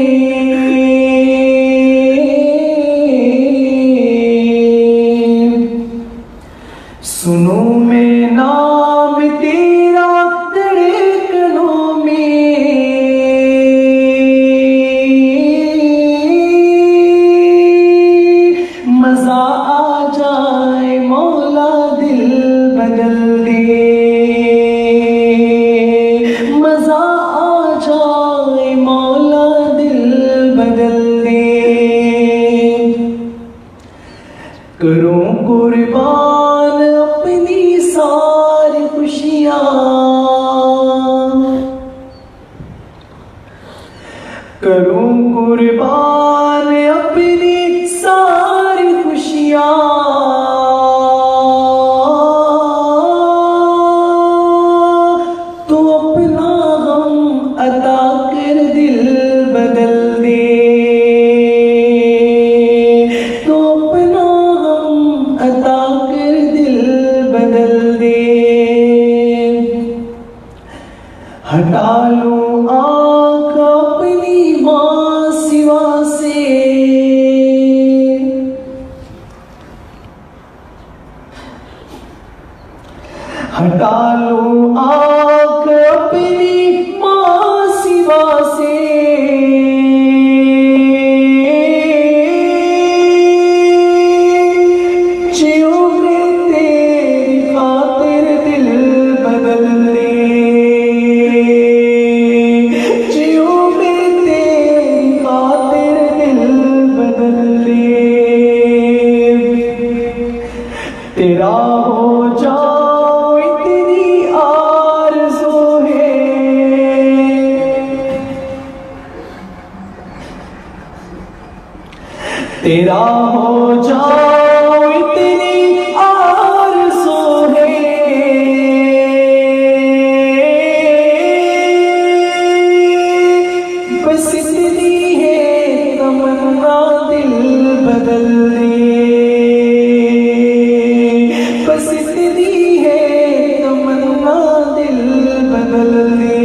سنوں میں نام تیرا دھڑکنوں میں، مزہ آ جائے مولا دل بدل دے، مزہ آ جائے مولا دل بدل دے، کروں قربان اپنی ساری خوشیاں، کروں قربان اپنی ساری خوشیاں، تو اپنا غم عطا کر دل بدل دے، تو اپنا غم عطا کر دل بدل دے، ہٹا لوں آنکھ اپنی ماں سوا سے، ہٹا لوں آنکھ اپنی ماں سوا سے، جیوں میں تیری خاطر دل بدل دے، جیوں میں تیری خاطر دل بدل دے، تیرا ہو جاؤ اتنی آرزو ہے، تیرا ہو جاؤ اتنی آرزو ہے، بس اتنی ہے تمنا دل بدل دے، بس اتنی ہے تمنا دل بدل دے،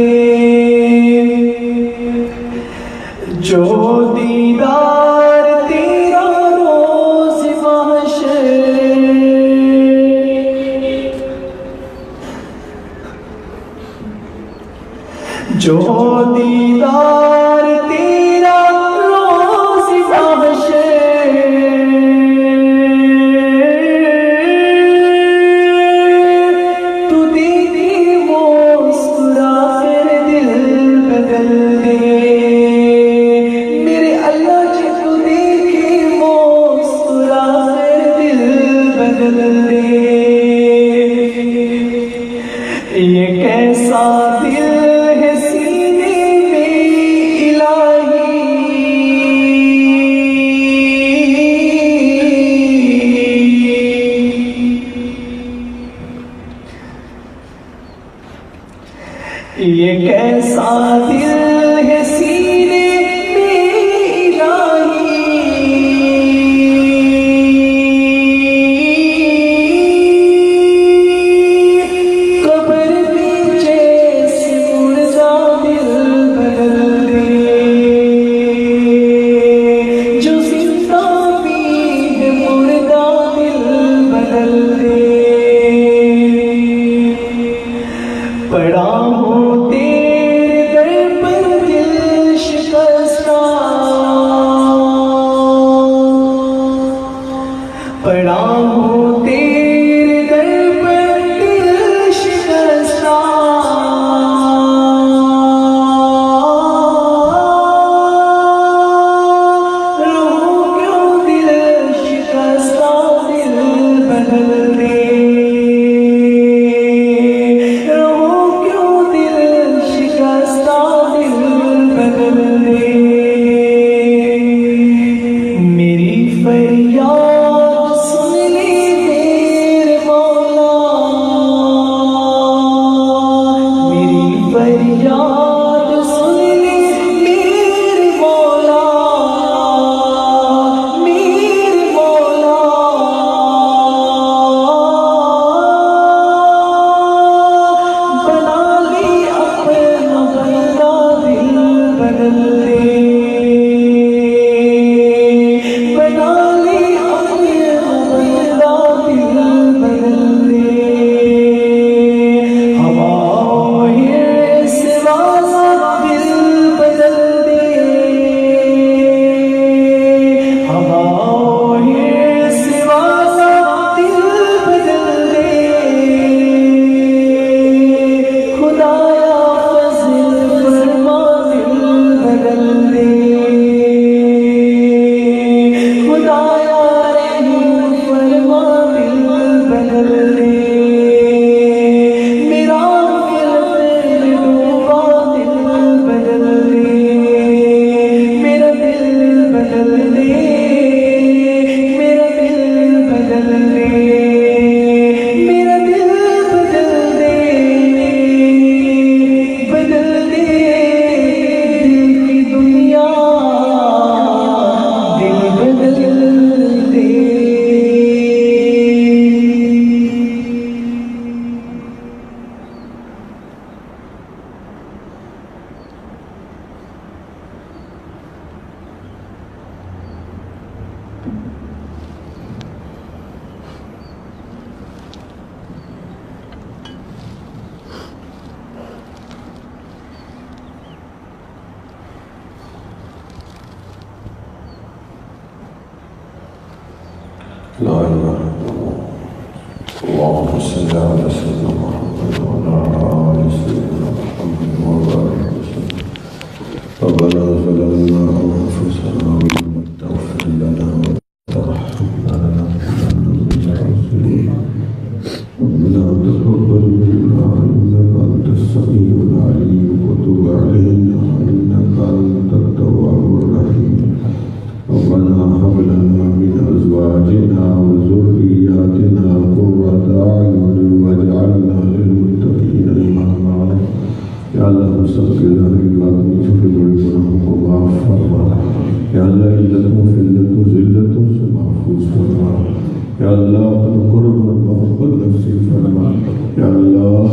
جو دیدار تیرا روز محشر، جو دیدار تیرا روز محشر، تو دیدی مسکرا کر دل بدل دے، میرے اللہ جی پڑا ہوں تیرے در پر دل شکستہ، رہوں کیوں دل شکستہ، دل بدل دے، رہوں کیوں دل شکستہ، دل بدل دے، میری فریاد سن لی میرے مولا، میری فریاد سن لی میرے مولا، میرے مولا، بنا لی اپنا بندہ، دل بدل دے، بنا لی اپنا بندہ، دل بدل دے، ہواؤں سے واسطہ دل بدل دے، ہواؤں سے واسطہ دل بدل دے، خدایا فضل فرما دل بدل دے، خدایا رحم فرما دل بدل دے، میرا دل ڈوبا دل بدل دے، میرا دل بدل دے، میرا دل بدل دے، میرا دل بدل دے، بدل دے دل کی دنیا، دل بدل دے۔ لا إله إلا الله. اللهم صل على سيدنا محمد وعلى آل سيدنا محمد وبارك وسلم. ربنا ظلمنا أنفسنا وإن لم تغفر لنا وترحمنا لنكونن من الخاسرين. ربنا تقبل منا إنك أنت السميع العليم وتب علينا إنك أنت التواب الرحيم. ربنا هب لنا من أزواجنا وذرياتنا قرة أعين واجعلنا للمتقين إماما. یا اللہ سب کے ظاہری باطنی چھوٹے بڑے گناہوں کو معاف فرما، یا اللہ علتوں فلتوں ذلتوں سے محفوظ فرما، یا اللہ اپنا قرب اور محبت نصیب فرما، یا اللہ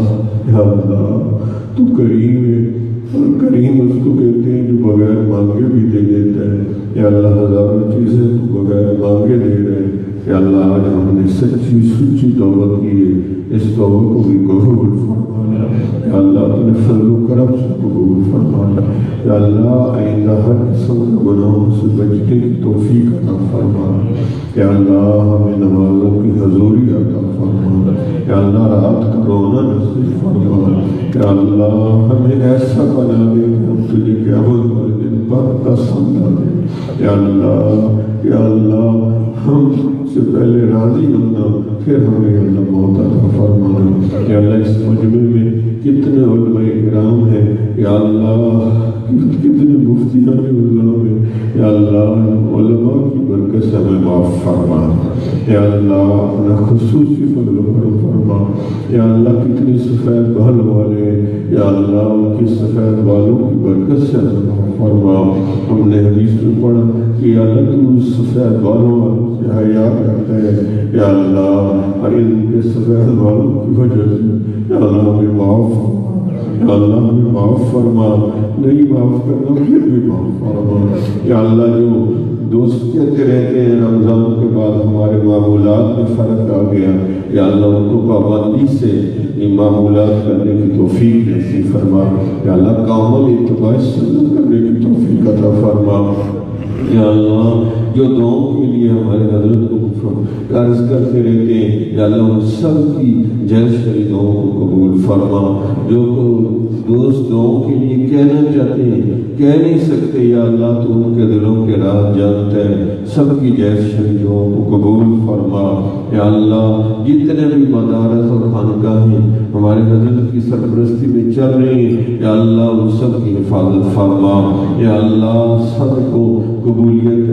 تو کریم ہے، اور کریم اس کو کہتے ہیں جو بغیر مانگے بھی دے دیتا ہے۔ یا اللہ ہزاروں چیزیں تو بغیر مانگے دے رہے ہیں۔ یا اللہ آج ہم نے سچی سچی توبہ کی ہے، اس توبہ کو بھی قبول فرمانا۔ یا اللہ اپنے فضل و کرم سے قبول فرمانا۔ یا اللہ آئندہ ہر قسم کے گناہوں سے بچنے کی توفیق عطا فرمانا۔ یا اللہ ہمیں نمازوں کی حضوری عطا فرمانا۔ یا اللہ رات کا رونا نصیب فرمانا۔ یا اللہ ہمیں ایسا بنا دے کہ ہم تجھے قیامت والے دن پر پسند آ دے۔ یا اللہ ہم سے پہلے راضی ہونا، پھر ہمیں اللہ موت عطا فرمانا۔ یا اللہ اس مجمع میں کتنے علماء کرام ہیں، یا اللہ کتنے مفتیان اللہ ہیں، یا اللہ علماء کی برکت سے ہمیں معاف فرما۔ یا اللہ اپنا خصوصی فضل و کرم فرما۔ یا اللہ کتنے سفید بال والے، یا اللہ ان کی سفید بالوں کی برکت سے ہمیں معاف فرما۔ ہم نے حدیث میں پڑھا کہ یا اللہ تو سفید بالوں والوں سے حیا کرتا ہے، یا اللہ ان کے سفید بالوں کی وجہ سے یا اللہ ہمیں معاف فرما۔ یا اللہ ہمیں معاف فرما، نہیں معاف کرنا پھر بھی معاف فرما۔ یا اللہ جو دوست کہتے رہتے ہیں رمضان کے بعد ہمارے معمولات میں فرق آ گیا، یا اللہ ان کو پابندی سے یہ معمولات کرنے کی توفیق نصیب فرما۔ یا اللہ کامل اتباع سنت کرنے کی توفیق عطا فرما۔ یا اللہ جو دعاؤں کے لیے ہمارے حضرت کو عرض کرتے رہتے ہیں، یا اللہ ان سب کی جیسے دعاؤں کو قبول فرما۔ جو دوست دعاؤں کے لیے کہنا چاہتے ہیں کہہ نہیں سکتے، یا اللہ تو ان کے دلوں کے راز جانتا ہے، سب کی جیسے دعاؤں کو قبول فرما۔ یا اللہ جتنے بھی مدارس اور خانقاہیں ہمارے حضرت کی سرپرستی میں چل رہی ہیں، یا اللہ ان سب کی حفاظت فرما۔ یا اللہ سب کو قبولیت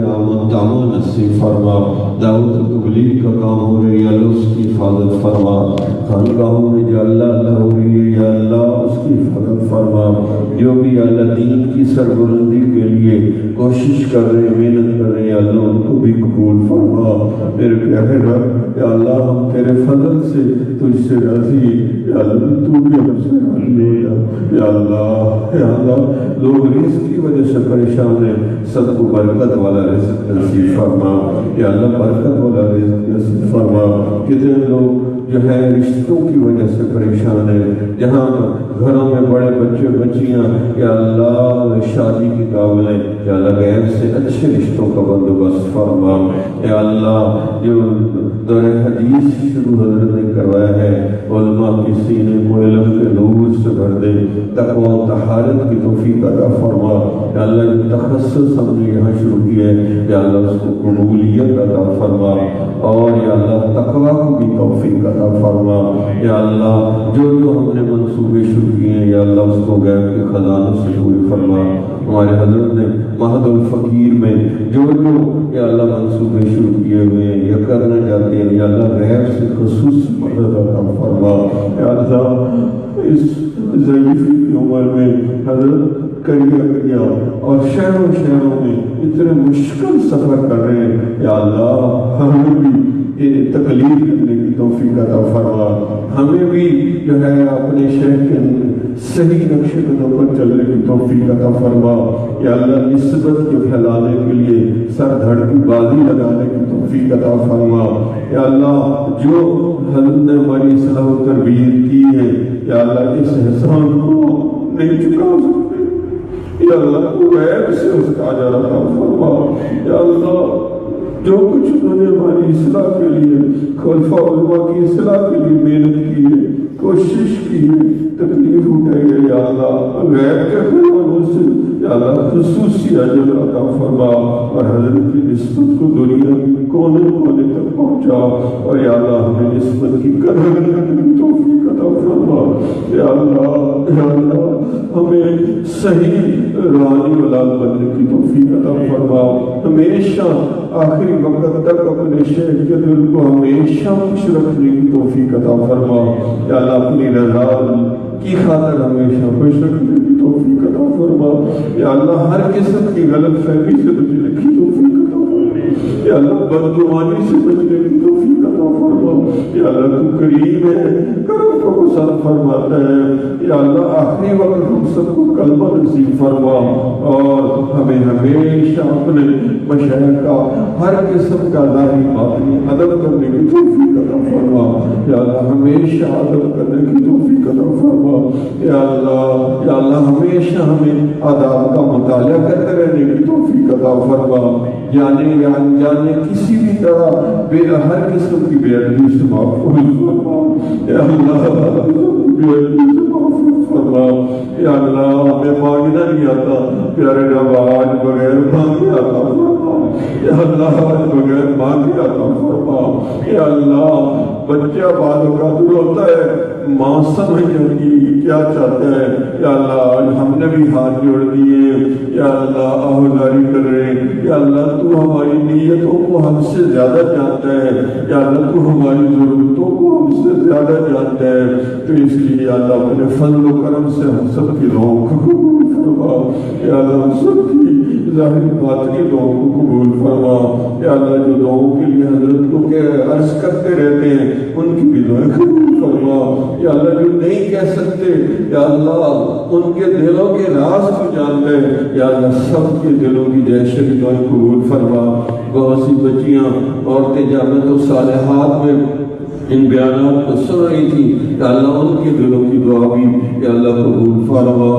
تامہ نصیب فرما۔ دعوت و تبلیغ کا کام ہو رہی ہے، اللہ اس کی حفاظت فرما۔ خانقاہوں میں جو اللہ ہو رہی ہے، یا اللہ اس کی حفاظت فرما۔ جو بھی اللہ دین کی سربلندی کے لیے کوشش کر رہے ہیں، محنت کر رہے ہیں، اللہ ان کو بھی قبول فرما۔ میرے پیارے رب، یا اللہ ہم تیرے فضل سے تجھ سے راضی، یا اللہ تو بھی ہم سے راضی ہو جا۔ یا اللہ لوگ رزق کی وجہ سے پریشان ہیں، سب کو برکت والا رزق نصیب فرما۔ یا اللہ برکت والا رزق نصیب فرما۔ کتنے لوگ جو ہے رشتوں کی وجہ سے پریشان ہے، جہاں گھروں میں بڑے بچے بچیاں یا اللہ شادی کے قابل ہیں، یا اللہ غیر سے اچھے رشتوں کا بندوبست فرما۔ یا اللہ جو دور حدیث شروع حضرت نے کروایا ہے، علماء کی سینے کو علم کے نور سے بھر دے، تقوی و طہارت کی توفیق عطا فرما۔ یا اللہ جو تخصص ہم نے یہاں شروع کیا ہے، یا اللہ اس کو قبولیت عطا فرما، اور یا اللہ تقوی کو بھی توفیق عطا فرما۔ یا اللہ جو ہم نے منصوبے شروع کیے ہیں، یا اللہ اس کو غیب کے خزانوں سے پورے فرما۔ ہمارے حضرت نے مہد الفقیر میں جو یا اللہ منصوبے شروع کیے ہوئے ہیں یا کرنا چاہتے ہیں، یا اللہ غیب سے خصوصی مدد عطا فرما۔ یا اللہ اس ضعیف کی عمر میں حضرت کریا اور شہروں میں اتنے مشکل سفر کر رہے ہیں، یا اللہ ہمیں بھی تکلیف کرنے کی توفیق عطا فرما۔ ہمیں بھی جو ہے اپنے شہر کے صحیح نقش قدم پر چلنے کی توفیق عطا فرما۔ یا اللہ نسبت کے پھیلانے کے لیے سر دھڑ کی بازی لگانے کی توفیق عطا فرما۔ یا اللہ جو حضرت نے ہماری اصلاح و تربیت کی ہے، یا اللہ اس احسان کو نہیں چکا سکتے، یا اللہ کو غیب سے اس کا اجر عطا فرما۔ یا اللہ جو کچھ انہوں نے ہماری اصلاح کے لیے، خلفاء علماء کی اصلاح کے لیے محنت کی ہے، کوشش کی ہے، تکلیف اٹھائی ہے، یا اللہ غیب کے خزانوں سے یا اللہ خصوصی اجر عطا فرما، اور حضرت کی نسبت کو دنیا کے کونے کونے تک پہنچا، اور یا اللہ ہمیں نسبت کی قدر کرنے کی توفیق عطا فرما۔ یا اللہ ہمیں صحیح روحانی اولاد بننے کی توفیق عطا فرما۔ ہمیشہ آخری وقت تک اپنے شہر کے دل کو ہمیشہ خوش رکھنے کی توفیق عطا فرما۔ یا اللہ اپنی رضا کی خاطر ہمیشہ خوش رکھنے کی توفیق عطا فرما۔ یا اللہ ہر قسم کی غلط فہمی سے بچنے کی توفیق عطا فرما۔ یا اللہ بدگمانی سے بچنے کی توفیق عطا فرما۔ یا اللہ تو کریم ہے، کرم کو پسند فرماتا ہے۔ یا اللہ آخری وقت ہم سب کو کلمہ نصیب فرما، اور ہمیں ہمیشہ اپنے مشاہد کا ہر قسم کا ظاہری باطنی ادب کرنے کی توفیق عطا فرما۔ یا اللہ ہمیشہ ادب کرنے کی توفیق عطا فرما۔ یا اللہ ہمیشہ ہمیں آداب کا مطالعہ کرتے رہنے کی توفیق عطا فرما، جانے یا انجانے کسی بھی طرح ہر قسم کی بے ادبی سے محفوظ فرما۔ یا اللہ بے ادبی سے محفوظ فرما۔ یا اللہ ہمیں مانگنا نہیں آتا، پیارے رب آج بغیر مانگے عطا فرما۔ یا اللہ آج بغیر مانگے عطا فرما۔ یا اللہ بچہ بعد اوقات روتا ہے، ماں سمجھ جاتی کیا چاہتا ہے۔ یا اللہ آج ہم نے بھی ہاتھ جوڑ دیے، یا اللہ آہوازاری کر رہے ہیں۔ یا اللہ تو ہماری نیتوں کو ہم سے زیادہ جانتا ہے، یا اللہ تو ہماری ضرورتوں کو ہم سے زیادہ جانتا ہے، تو اس لیے یا اللہ اپنے فضل و کرم سے ہم سب کی دعاؤں کو قبول فرما۔ یا اللہ ہم سب کی ظاہری باطنی دعاؤں کو قبول فرما۔ یا اللہ جو دعاؤں کے لیے حضرت کو عرض کرتے رہتے ہیں ان کی بھی دعائیں قبول فرما۔ یا اللہ جو نہیں کہہ سکتے، یا اللہ ان کے دلوں کے راز کو جانتے ہیں، یا اللہ سب کے دلوں کی جیسے دعائیں قبول فرما۔ بہت سی بچیاں عورتیں جامعۃ الصالحات میں ان بیانات کو سن رہی تھی یا اللہ ان کے دلوں کی دعا بھی یا اللہ قبول فرما،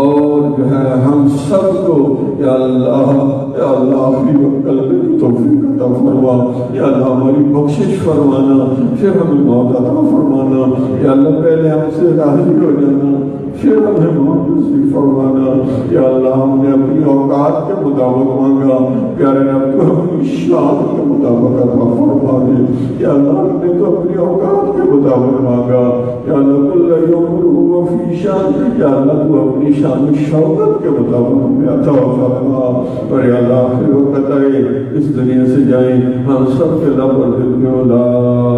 اور جو ہے ہم سب کو یا اللہ اپنی قلب کی توفیق عطا فرما، یا اللہ ہماری بخشش فرمانا، پھر ہمیں موت عطا فرمانا، یا اللہ پہلے ہم سے راضی ہو جانا پھر ہمیں موت نصیب فرمانا، یا اللہ ہم نے اپنی اوقات کے مطابق مانگا، پیارے رب تو اپنی شان کے مطابق عطا فرما دے، یا اللہ ہم نے تو اپنی اوقات کے مطابق مانگا، یا اللہ کل یوم هو فی شان، یا اللہ تو اپنی شان و شوکت کے مطابق ہمیں عطا فرما، اور یا اللہ آخر وقت آئے اس دنیا سے جائیں ہم سب کے لب اور دل میں لا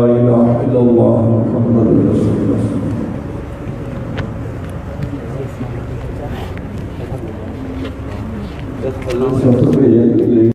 الہ الا اللہ محمد رسول اللہ۔ اللہ